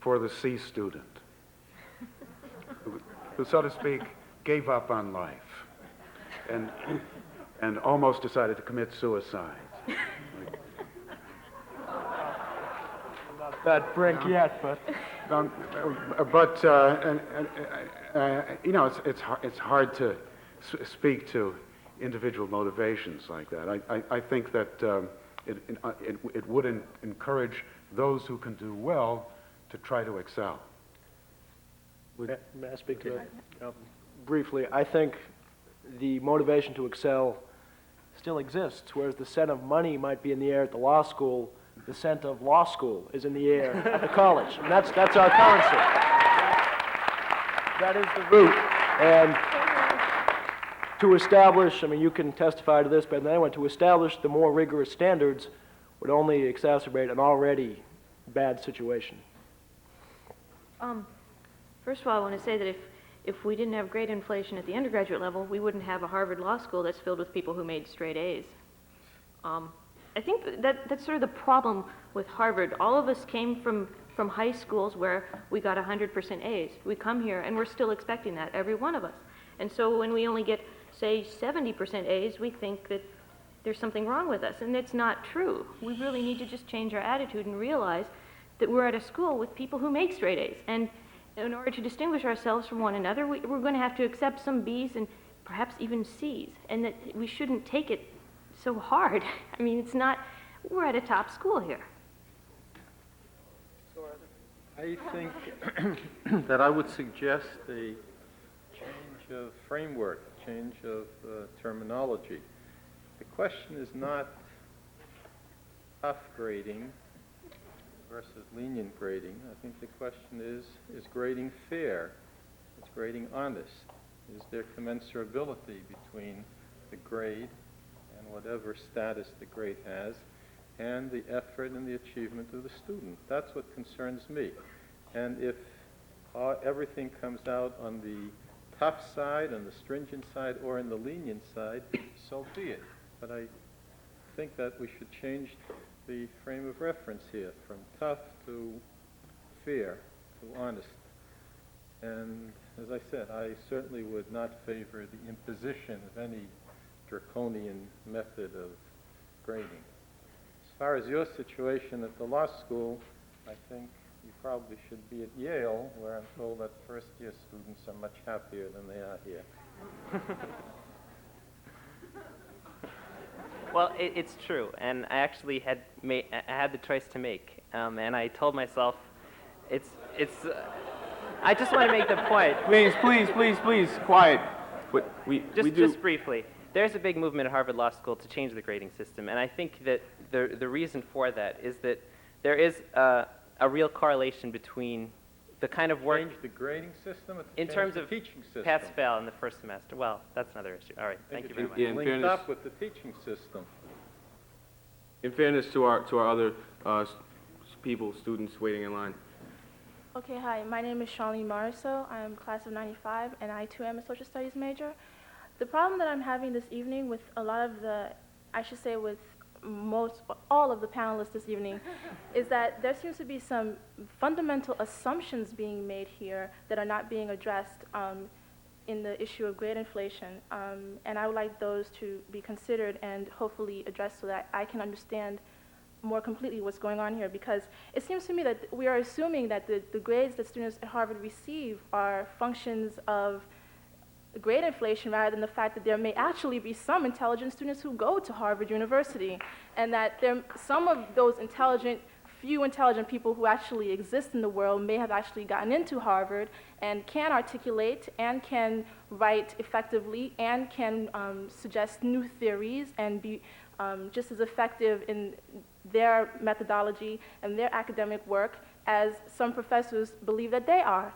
for the C student, who, so to speak, gave up on life and almost decided to commit suicide. Not that brink yet, but You know, it's hard to speak to individual motivations like that. I think that it would encourage those who can do well to try to excel. May I speak to that? Briefly, I think the motivation to excel still exists, whereas the scent of money might be in the air at the law school, the scent of law school is in the air at the college. And that's our currency. That is the root. And to establish, I mean, you can testify to this better than anyone, to establish the more rigorous standards would only exacerbate an already bad situation. First of all, I want to say that if we didn't have grade inflation at the undergraduate level, we wouldn't have a Harvard Law School that's filled with people who made straight A's. I think that's sort of the problem with Harvard. All of us came from high schools where we got 100% A's. We come here and we're still expecting that, every one of us. And so when we only get, say, 70% A's, we think that there's something wrong with us, and it's not true. We really need to just change our attitude and realize that we're at a school with people who make straight A's. And in order to distinguish ourselves from one another, we're going to have to accept some B's and perhaps even C's, and that we shouldn't take it so hard. I mean, it's not, we're at a top school here. I think that I would suggest a change of framework, change of terminology. The question is not tough grading versus lenient grading. I think the question is grading fair? Is grading honest? Is there commensurability between the grade and whatever status the grade has and the effort and the achievement of the student? That's what concerns me. And if everything comes out on the tough side, on the stringent side, or in the lenient side, so be it. But I think that we should change the frame of reference here from tough to fair to honest. And as I said, I certainly would not favor the imposition of any draconian method of grading. As far as your situation at the law school, I think you probably should be at Yale, where I'm told that first-year students are much happier than they are here. Well, it's true, and I actually had the choice to make, and I told myself, I just want to make the point. Please, quiet. Just briefly, there's a big movement at Harvard Law School to change the grading system, and I think that the reason for that is that there is a real correlation between the kind of work Change the grading system or in terms of teaching system? pass-fail in the first semester. Well, that's another issue. All right, thank you very much. Yeah, in Linked fairness- up with the teaching system. In fairness to our other students waiting in line. Okay, hi, my name is Shawnee Mariso. I'm class of 95, and I too am a social studies major. The problem that I'm having this evening with a lot of with all of the panelists this evening, is that there seems to be some fundamental assumptions being made here that are not being addressed in the issue of grade inflation. And I would like those to be considered and hopefully addressed so that I can understand more completely what's going on here, because it seems to me that we are assuming that the grades that students at Harvard receive are functions of grade inflation rather than the fact that there may actually be some intelligent students who go to Harvard University, and that some of those few intelligent people who actually exist in the world may have actually gotten into Harvard and can articulate and can write effectively and can suggest new theories and be just as effective in their methodology and their academic work as some professors believe that they are.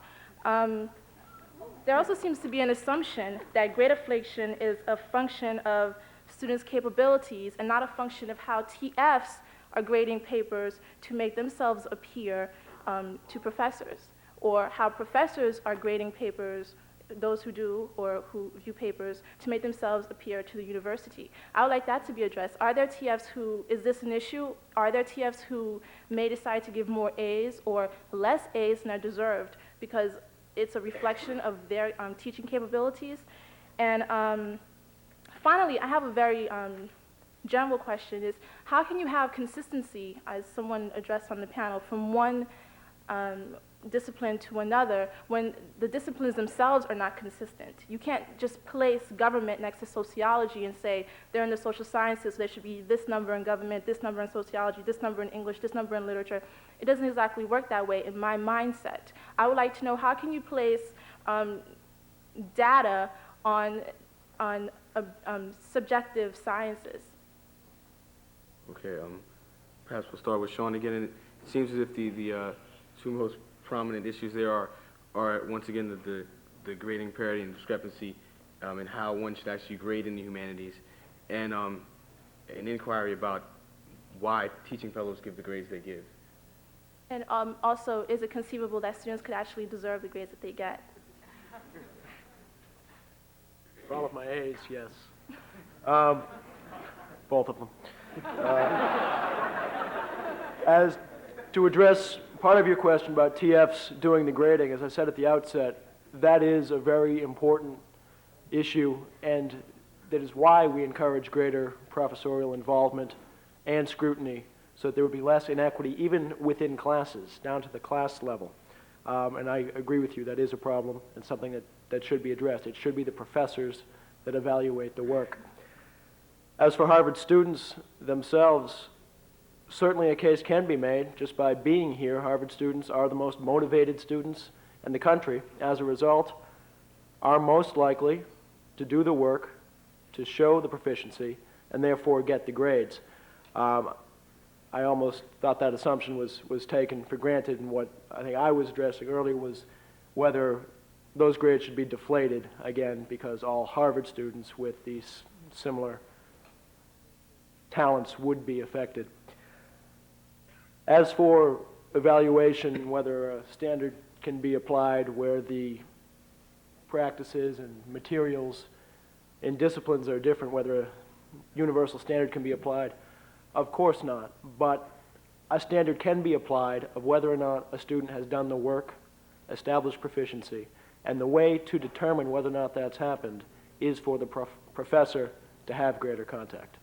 There also seems to be an assumption that grade inflation is a function of students' capabilities and not a function of how TFs are grading papers to make themselves appear to professors, or how professors are grading papers, those who do or who view papers, to make themselves appear to the university. I would like that to be addressed. Are there TFs is this an issue? Are there TFs who may decide to give more A's or less A's than are deserved because it's a reflection of their teaching capabilities? And finally, I have a very general question is, how can you have consistency, as someone addressed on the panel, from one discipline to another when the disciplines themselves are not consistent. You can't just place government next to sociology and say they're in the social sciences, so there should be this number in government, this number in sociology, this number in English, this number in literature. It doesn't exactly work that way in my mindset. I would like to know, how can you place data on subjective sciences? Okay, perhaps we'll start with Sean again. And it seems as if the two most prominent issues there are once again the grading parity and discrepancy and how one should actually grade in the humanities, and an inquiry about why teaching fellows give the grades they give. And also, is it conceivable that students could actually deserve the grades that they get? For all of my A's, yes. Both of them. As to address part of your question about TFs doing the grading, as I said at the outset, that is a very important issue, and that is why we encourage greater professorial involvement and scrutiny, so that there would be less inequity even within classes, down to the class level. And I agree with you, that is a problem and something that should be addressed. It should be the professors that evaluate the work. As for Harvard students themselves, certainly a case can be made. Just by being here, Harvard students are the most motivated students in the country. As a result, are most likely to do the work, to show the proficiency, and therefore get the grades. I almost thought that assumption was taken for granted, and what I think I was addressing earlier was whether those grades should be deflated, again, because all Harvard students with these similar talents would be affected. As for evaluation, whether a standard can be applied where the practices and materials in disciplines are different, whether a universal standard can be applied, of course not. But a standard can be applied of whether or not a student has done the work, established proficiency, and the way to determine whether or not that's happened is for the professor to have greater contact.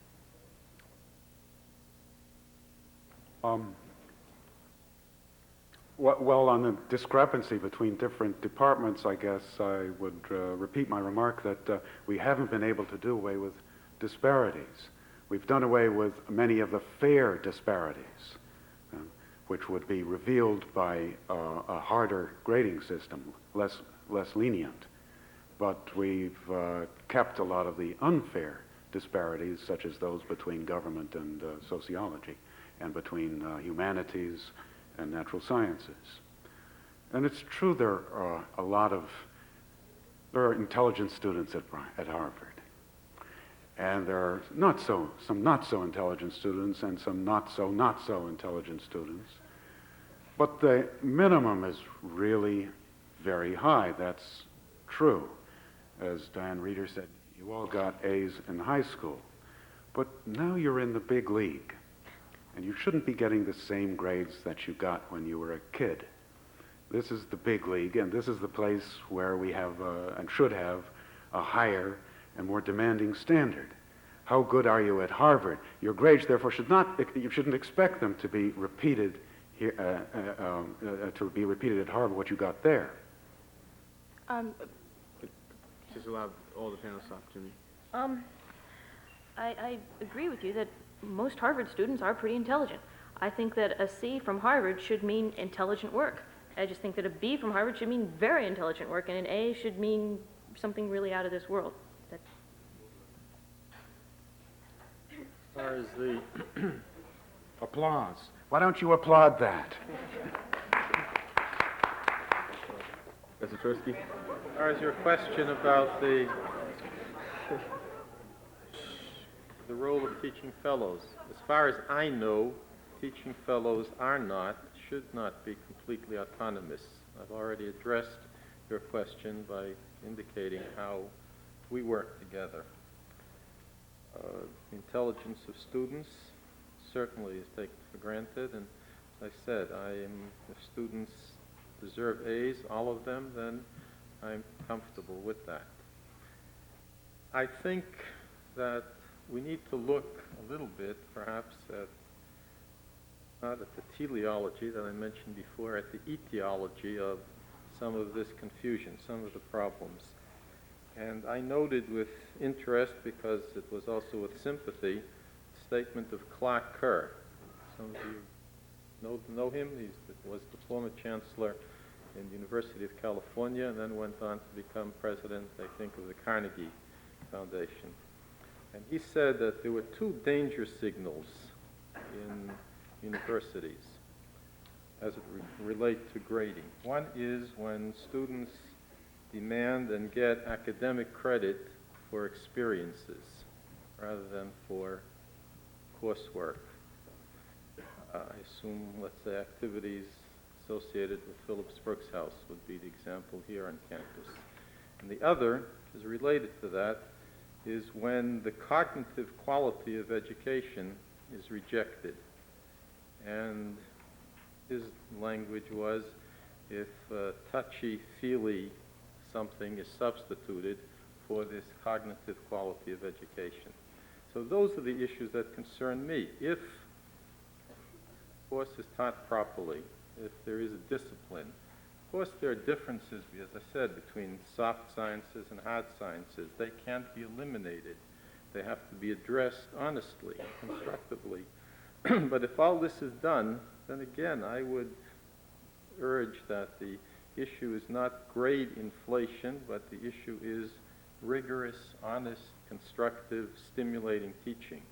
Well, on the discrepancy between different departments, I guess I would repeat my remark that we haven't been able to do away with disparities. We've done away with many of the fair disparities, which would be revealed by a harder grading system, less lenient. But we've kept a lot of the unfair disparities, such as those between government and sociology, and between humanities and natural sciences. And it's true there are intelligent students at Harvard. And there are some not so intelligent students and some not so intelligent students. But the minimum is really very high. That's true. As Diane Reeder said, you all got A's in high school. But now you're in the big league. And you shouldn't be getting the same grades that you got when you were a kid. This is the big league, and this is the place where we have and should have a higher and more demanding standard. How good are you at Harvard? Your grades, therefore, you shouldn't expect them to be repeated here, at Harvard, what you got there. Just allow all the panelists to opportunity. I agree with you that most Harvard students are pretty intelligent. I think that a C from Harvard should mean intelligent work. I just think that a B from Harvard should mean very intelligent work, and an A should mean something really out of this world. As far as the Applause. Why don't you applaud that? Mr. Tversky? As far as your question about the role of teaching fellows, as far as I know, teaching fellows should not be completely autonomous. I've already addressed your question by indicating how we work together. The intelligence of students certainly is taken for granted, and as I said, if students deserve A's, all of them, then I'm comfortable with that. I think that we need to look a little bit, perhaps, at not at the teleology that I mentioned before, at the etiology of some of this confusion, some of the problems. And I noted with interest, because it was also with sympathy, the statement of Clark Kerr. Some of you know him. He was diploma chancellor in the University of California and then went on to become president, I think, of the Carnegie Foundation. And he said that there were two danger signals in universities as it relates to grading. One is when students demand and get academic credit for experiences rather than for coursework. I assume, let's say, activities associated with Phillips Brooks House would be the example here on campus. And the other is related to that, is when the cognitive quality of education is rejected. And his language was, if touchy-feely something is substituted for this cognitive quality of education. So those are the issues that concern me. If course is taught properly, if there is a discipline. Of course, there are differences, as I said, between soft sciences and hard sciences. They can't be eliminated. They have to be addressed honestly, constructively. But if all this is done, then again, I would urge that the issue is not grade inflation, but the issue is rigorous, honest, constructive, stimulating teaching.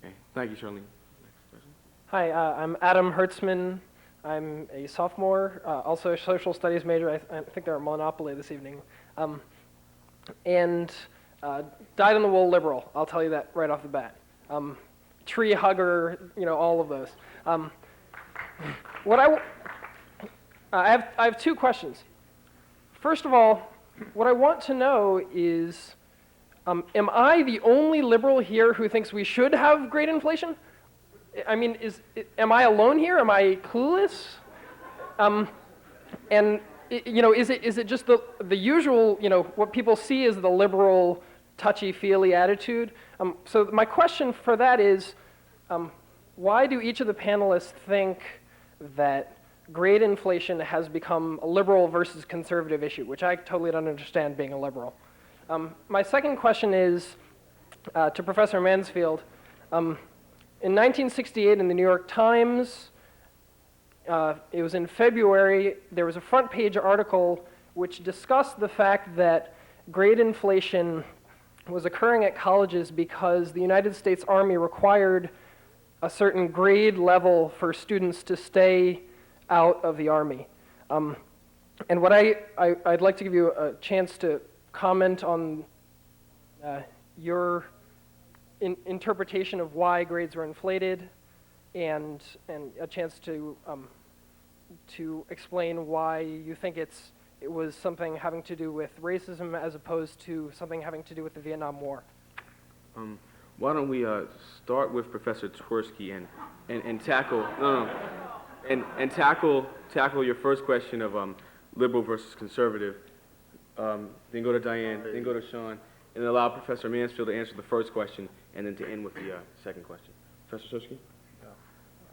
Okay. Thank you, Charlene. Next person. Hi, I'm Adam Hertzman. I'm a sophomore, also a social studies major. I think they're a monopoly this evening. And dyed-in-the-wool liberal, I'll tell you that right off the bat. Tree hugger, all of those. I have two questions. First of all, what I want to know is, am I the only liberal here who thinks we should have grade inflation? I mean, am I alone here? Am I clueless? And is it just the usual, what people see as the liberal touchy-feely attitude? So my question for that is, why do each of the panelists think that grade inflation has become a liberal versus conservative issue, which I totally don't understand being a liberal? My second question is to Professor Mansfield. In 1968 in the New York Times, it was in February, there was a front page article which discussed the fact that grade inflation was occurring at colleges because the United States Army required a certain grade level for students to stay out of the Army. And what I'd like to give you a chance to comment on your interpretation of why grades were inflated, and a chance to explain why you think it was something having to do with racism as opposed to something having to do with the Vietnam War. Why don't we start with Professor Twersky and tackle tackle your first question of liberal versus conservative. Then go to Diane, then go to Sean, and then allow Professor Mansfield to answer the first question, and then to end with the second question. Professor Twersky?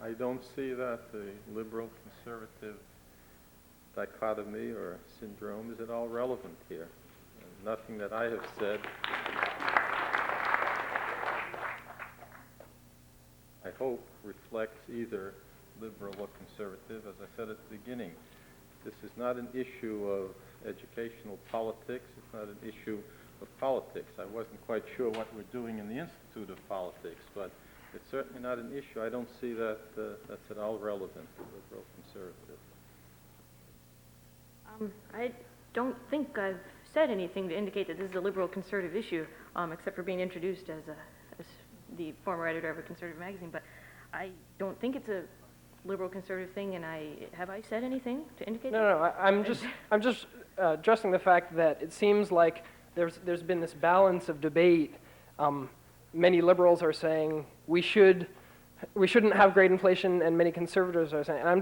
I don't see that the liberal-conservative dichotomy or syndrome is at all relevant here. Nothing that I have said, I hope, reflects either liberal or conservative. As I said at the beginning, this is not an issue of educational politics. It's not an issue of politics. I wasn't quite sure what we're doing in the Institute of Politics, but it's certainly not an issue. I don't see that that's at all relevant to liberal conservative. I don't think I've said anything to indicate that this is a liberal conservative issue, except for being introduced as the former editor of a conservative magazine. But I don't think it's a liberal conservative thing. And have I said anything to indicate? No. I'm just addressing the fact that it seems like there's been this balance of debate. Many liberals are saying we shouldn't have grade inflation, and many conservatives are saying. And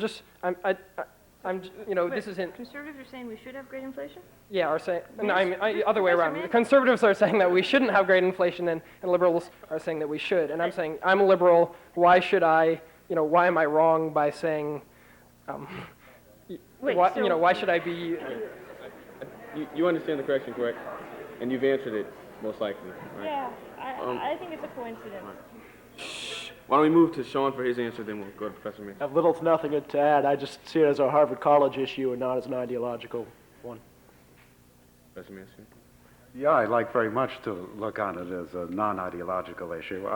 this isn't, Conservatives are saying we should have great inflation? yeah, are saying, no, Yes. other way Professor around. The Mann? conservatives are saying that we shouldn't have great inflation, and liberals are saying that we should. And I'm saying, I'm a liberal, why should I, why am I wrong by saying, Wait, why, so- why should I be, You understand the correction, correct? And you've answered it, most likely, right? Yeah, Um, I think it's a coincidence. Why don't we move to Sean for his answer, then we'll go to Professor Mann. I have little to nothing to add. I just see it as a Harvard College issue and not as an ideological one. Professor Mann, sir? Yeah, I'd like very much to look on it as a non-ideological issue.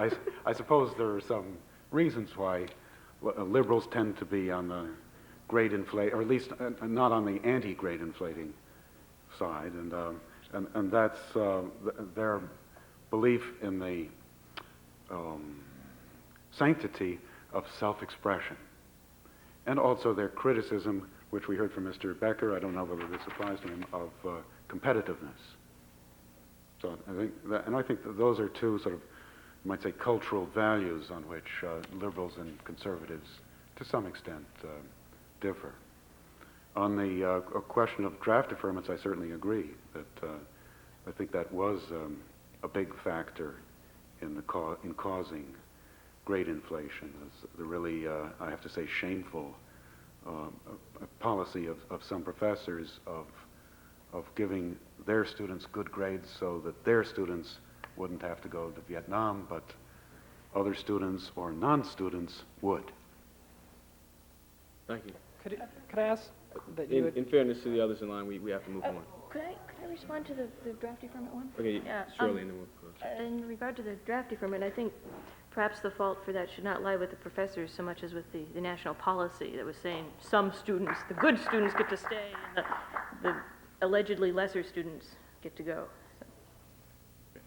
I suppose there are some reasons why liberals tend to be on the grade inflate, or at least not on the anti-grade inflating side, and that's their belief in the sanctity of self-expression, and also their criticism, which we heard from Mr. Becker, I don't know whether this applies to him, of competitiveness. So I think that those are two sort of, you might say, cultural values on which liberals and conservatives, to some extent, differ. On the question of draft deferments, I certainly agree that I think that was a big factor in causing great inflation. It's the really, I have to say, shameful policy of some professors of giving their students good grades so that their students wouldn't have to go to Vietnam, but other students or non-students would. Thank you. could I ask that you would? In fairness to the others in line, we have to move on. Could I respond to the draft deferment one? Okay, Yeah, surely, and then we'll go. In regard to the draft deferment, I think perhaps the fault for that should not lie with the professors so much as with the national policy that was saying some students, the good students get to stay, and the allegedly lesser students get to go. So.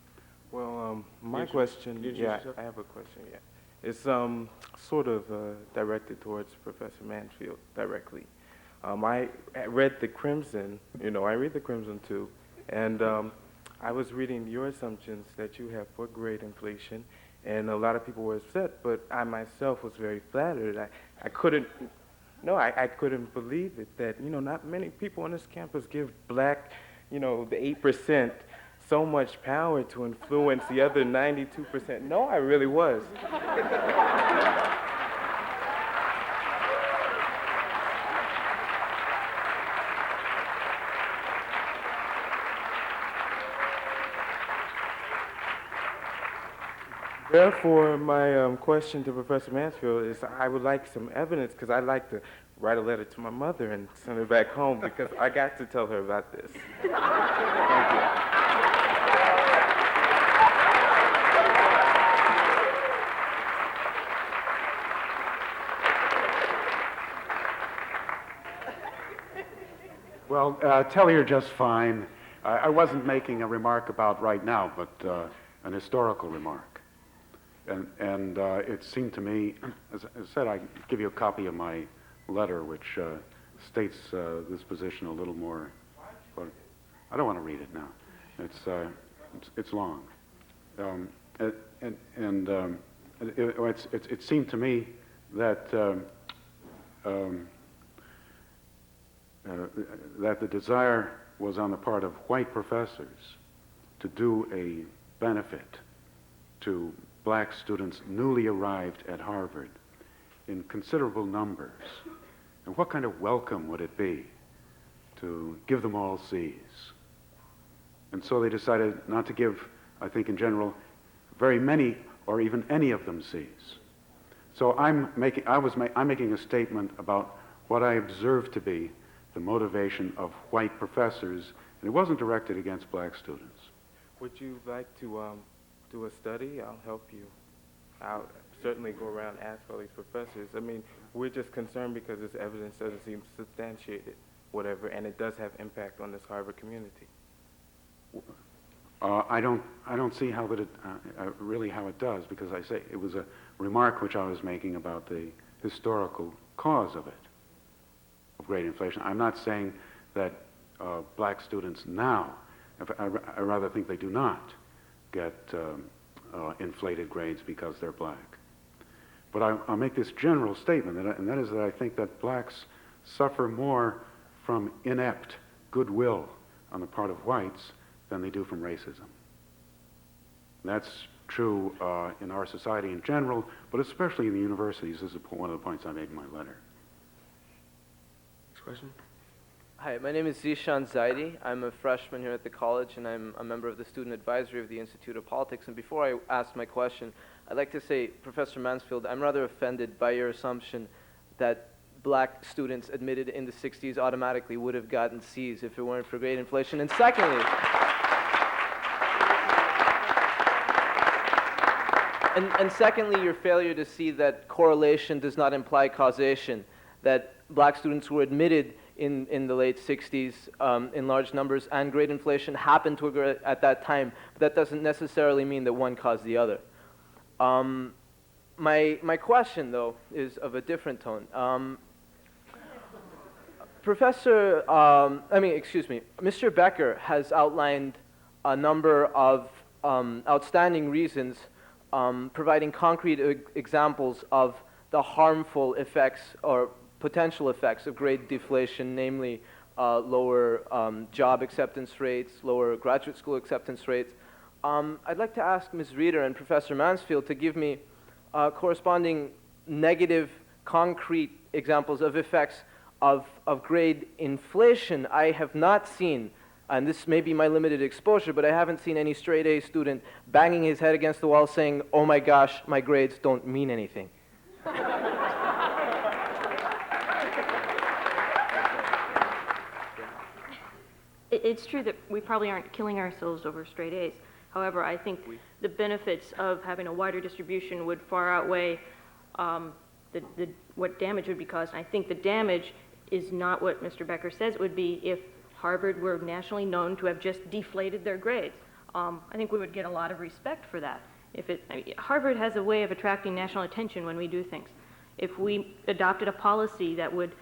Well, my Yes, sir. question, Yes, yeah, sir. I have a question, yeah. It's sort of directed towards Professor Mansfield directly. I read the Crimson, I read the Crimson too, and I was reading your assumptions that you have for grade inflation, and a lot of people were upset, but I myself was very flattered. I couldn't believe it that, not many people on this campus give black, the 8% so much power to influence the other 92%. No, I really was. Therefore, my question to Professor Mansfield is I would like some evidence because I'd like to write a letter to my mother and send her back home because I got to tell her about this. Thank you. Well, Telly, you're just fine. I wasn't making a remark about right now, but an historical remark. And it seemed to me, as I said, I give you a copy of my letter, which states this position a little more. But I don't want to read it now. It's long, it seemed to me that that the desire was on the part of white professors to do a benefit to black students newly arrived at Harvard in considerable numbers. And what kind of welcome would it be to give them all C's? And so they decided not to give, I think in general, very many or even any of them C's. So I'm making a statement about what I observe to be the motivation of white professors, and it wasn't directed against black students. Would you like to do a study? I'll help you. I'll certainly go around and ask all these professors. I mean, we're just concerned because this evidence doesn't seem substantiated, whatever, and it does have impact on this Harvard community. I don't see how that really how it does, because I say it was a remark which I was making about the historical cause of it, of great inflation. I'm not saying that black students now, I rather think they do not get inflated grades because they're black. But I'll make this general statement, and that is that I think that blacks suffer more from inept goodwill on the part of whites than they do from racism. That's true in our society in general, but especially in the universities. This is one of the points I made in my letter. Next question. Hi, my name is Zishan Zaidi. I'm a freshman here at the college, and I'm a member of the student advisory of the Institute of Politics. And before I ask my question, I'd like to say, Professor Mansfield, I'm rather offended by your assumption that black students admitted in the 60s automatically would have gotten C's if it weren't for grade inflation. And secondly, secondly, your failure to see that correlation does not imply causation, that black students were admitted in the late 60s in large numbers, and grade inflation happened to occur at that time, but that doesn't necessarily mean that one caused the other. My question, though, is of a different tone. Mr. Becker has outlined a number of outstanding reasons providing concrete examples of the harmful effects or potential effects of grade deflation, namely lower job acceptance rates, lower graduate school acceptance rates. I'd like to ask Ms. Reeder and Professor Mansfield to give me corresponding negative, concrete examples of effects of grade inflation. I have not seen, and this may be my limited exposure, but I haven't seen any straight A student banging his head against the wall saying, "Oh my gosh, my grades don't mean anything." It's true that we probably aren't killing ourselves over straight A's. However, I think the benefits of having a wider distribution would far outweigh what damage would be caused. And I think the damage is not what Mr. Becker says it would be if Harvard were nationally known to have just deflated their grades. I think we would get a lot of respect for that. Harvard has a way of attracting national attention when we do things. If we adopted a policy that would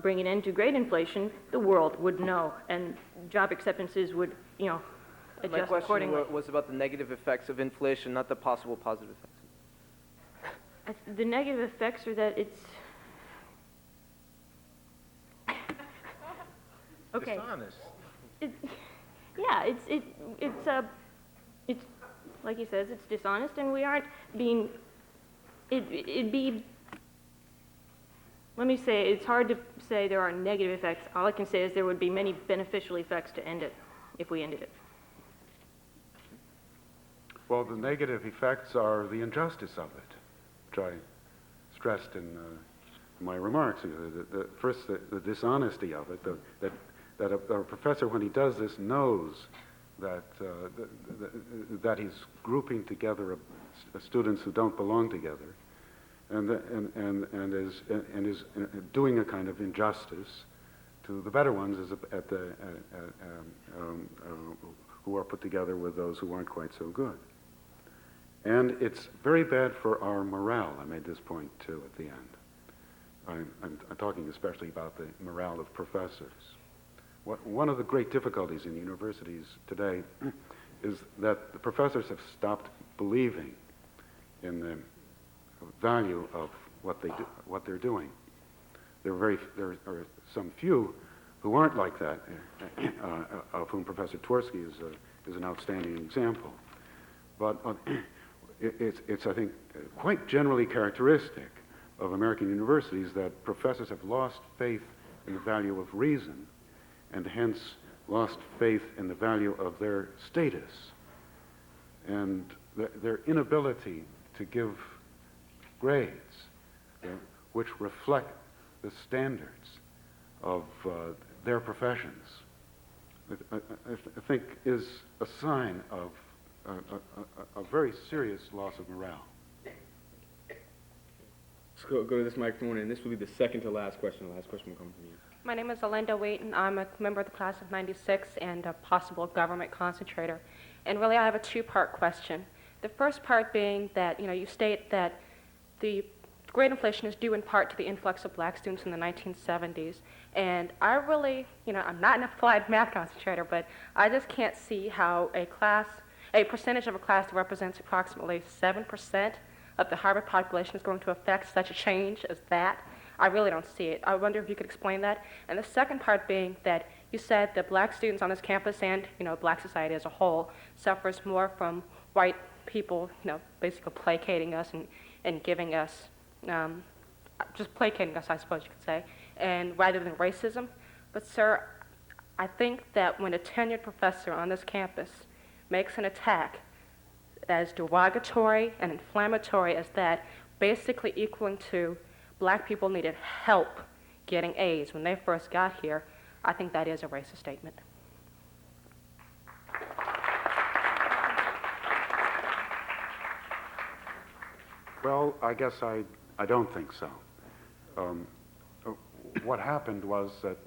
bring an end to grade inflation, the world would know, and job acceptances would, adjust My accordingly. question was about the negative effects of inflation, not the possible positive effects. The negative effects are that it's okay. Dishonest. It's like he says, it's dishonest, and we aren't being. It'd be. Let me say, it's hard to say there are negative effects. All I can say is there would be many beneficial effects to end it, if we ended it. Well, the negative effects are the injustice of it, which I stressed in my remarks. First, the dishonesty of it, that a professor, when he does this, knows that that he's grouping together students who don't belong together, and is doing a kind of injustice to the better ones who are put together with those who aren't quite so good. And it's very bad for our morale. I made this point too at the end. I'm talking especially about the morale of professors. One of the great difficulties in universities today is that the professors have stopped believing in the value of what they're doing. There are some few who aren't like that, of whom Professor Twersky is an outstanding example. But it's, I think, quite generally characteristic of American universities that professors have lost faith in the value of reason, and hence lost faith in the value of their status, and their inability to give grades which reflect the standards of their professions, I think is a sign of a very serious loss of morale. Let's go to this microphone, and this will be the second to last question. The last question will come from you. My name is Alinda Wheaton. I'm a member of the class of '96 and a possible government concentrator. And really, I have a two-part question. The first part being that, you state that the grade inflation is due in part to the influx of black students in the 1970s. And I really, I'm not an applied math concentrator, but I just can't see how a percentage of a class that represents approximately 7% of the Harvard population is going to affect such a change as that. I really don't see it. I wonder if you could explain that. And the second part being that you said that black students on this campus and, black society as a whole suffers more from white people, basically placating us and giving us, just placating us, I suppose you could say, and rather than racism. But sir, I think that when a tenured professor on this campus makes an attack as derogatory and inflammatory as that, basically equaling to black people needed help getting A's when they first got here, I think that is a racist statement. Well, I guess I don't think so. What happened was that,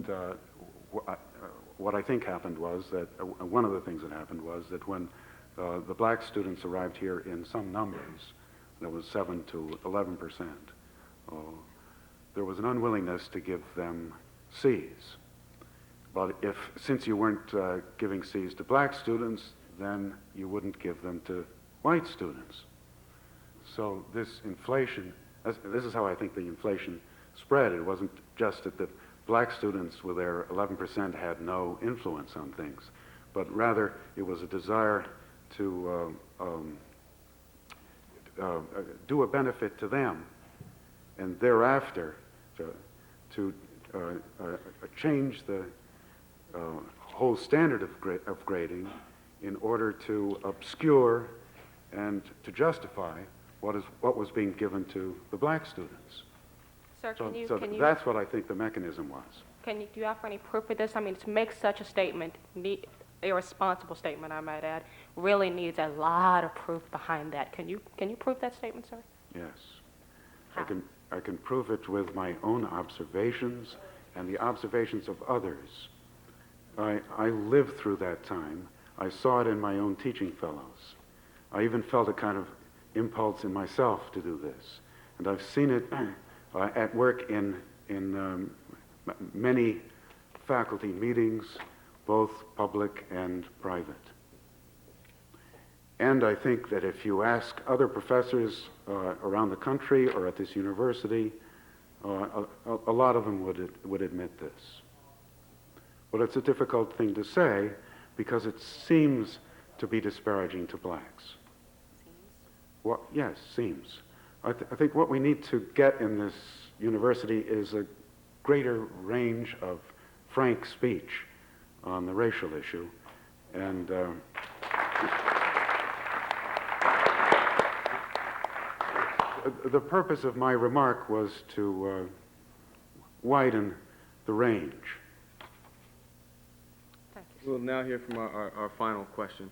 what I think happened was that, one of the things that happened was that when the black students arrived here in some numbers, there was 7 to 11%, there was an unwillingness to give them C's. But since you weren't giving C's to black students, then you wouldn't give them to white students. So this inflation, this is how I think the inflation spread. It wasn't just that the black students with their 11% had no influence on things, but rather it was a desire to do a benefit to them, and thereafter to change the whole standard of grading in order to obscure and to justify what was being given to the black students. Sir, So can you that's what I think the mechanism was. do you offer any proof of this? I mean, to make such a statement, irresponsible statement, I might add, really needs a lot of proof behind that. Can you prove that statement, sir? Yes. How? I can prove it with my own observations and the observations of others. I lived through that time. I saw it in my own teaching fellows. I even felt a kind of impulse in myself to do this. And I've seen it at work in many faculty meetings, both public and private. And I think that if you ask other professors around the country or at this university, a lot of them would admit this. But it's a difficult thing to say because it seems to be disparaging to blacks. Well, yes, seems. I think what we need to get in this university is a greater range of frank speech on the racial issue. And the purpose of my remark was to widen the range. We'll now hear from our final question.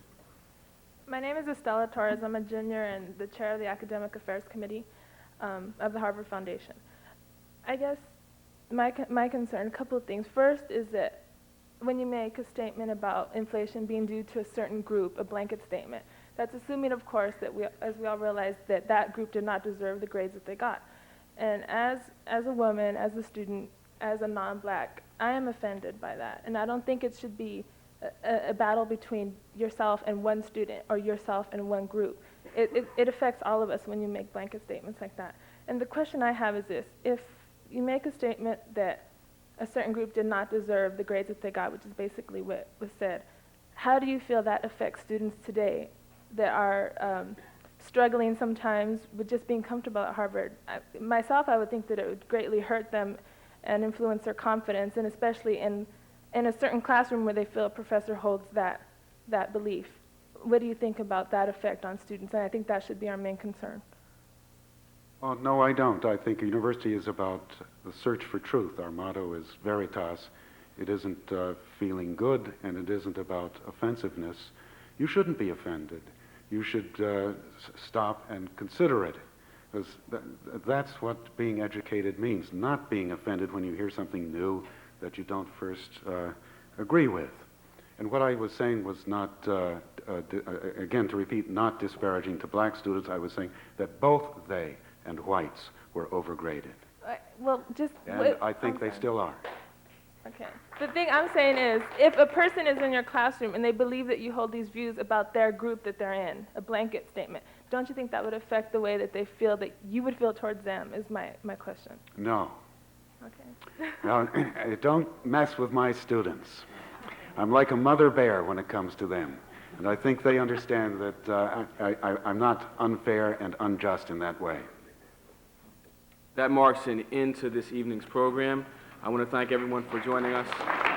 My name is Estella Torres. I'm a junior and the chair of the Academic Affairs Committee of the Harvard Foundation. I guess my concern, a couple of things. First is that when you make a statement about inflation being due to a certain group, a blanket statement, that's assuming, of course, that as we all realize, that group did not deserve the grades that they got. And as a woman, as a student, as a non-black, I am offended by that. And I don't think it should be a battle between yourself and one student or yourself and one group. It affects all of us when you make blanket statements like that. And the question I have is this: if you make a statement that a certain group did not deserve the grades that they got, which is basically what was said, how do you feel that affects students today that are struggling sometimes with just being comfortable at Harvard? Myself, I would think that it would greatly hurt them and influence their confidence, and especially in a certain classroom where they feel a professor holds that belief. What do you think about that effect on students? And I think that should be our main concern. Oh, no, I don't. I think a university is about the search for truth. Our motto is veritas. It isn't feeling good, and it isn't about offensiveness. You shouldn't be offended. You should stop and consider it, because that's what being educated means, not being offended when you hear something new that you don't first agree with. And what I was saying was not, again, to repeat, not disparaging to black students. I was saying that both they and whites were overgraded. Well, just... And I think they still are. Okay. The thing I'm saying is, if a person is in your classroom and they believe that you hold these views about their group that they're in, a blanket statement, don't you think that would affect the way that they feel, that you would feel towards them, is my question. No. Okay. Now, don't mess with my students. I'm like a mother bear when it comes to them. And I think they understand that I'm not unfair and unjust in that way. That marks an end to this evening's program. I want to thank everyone for joining us.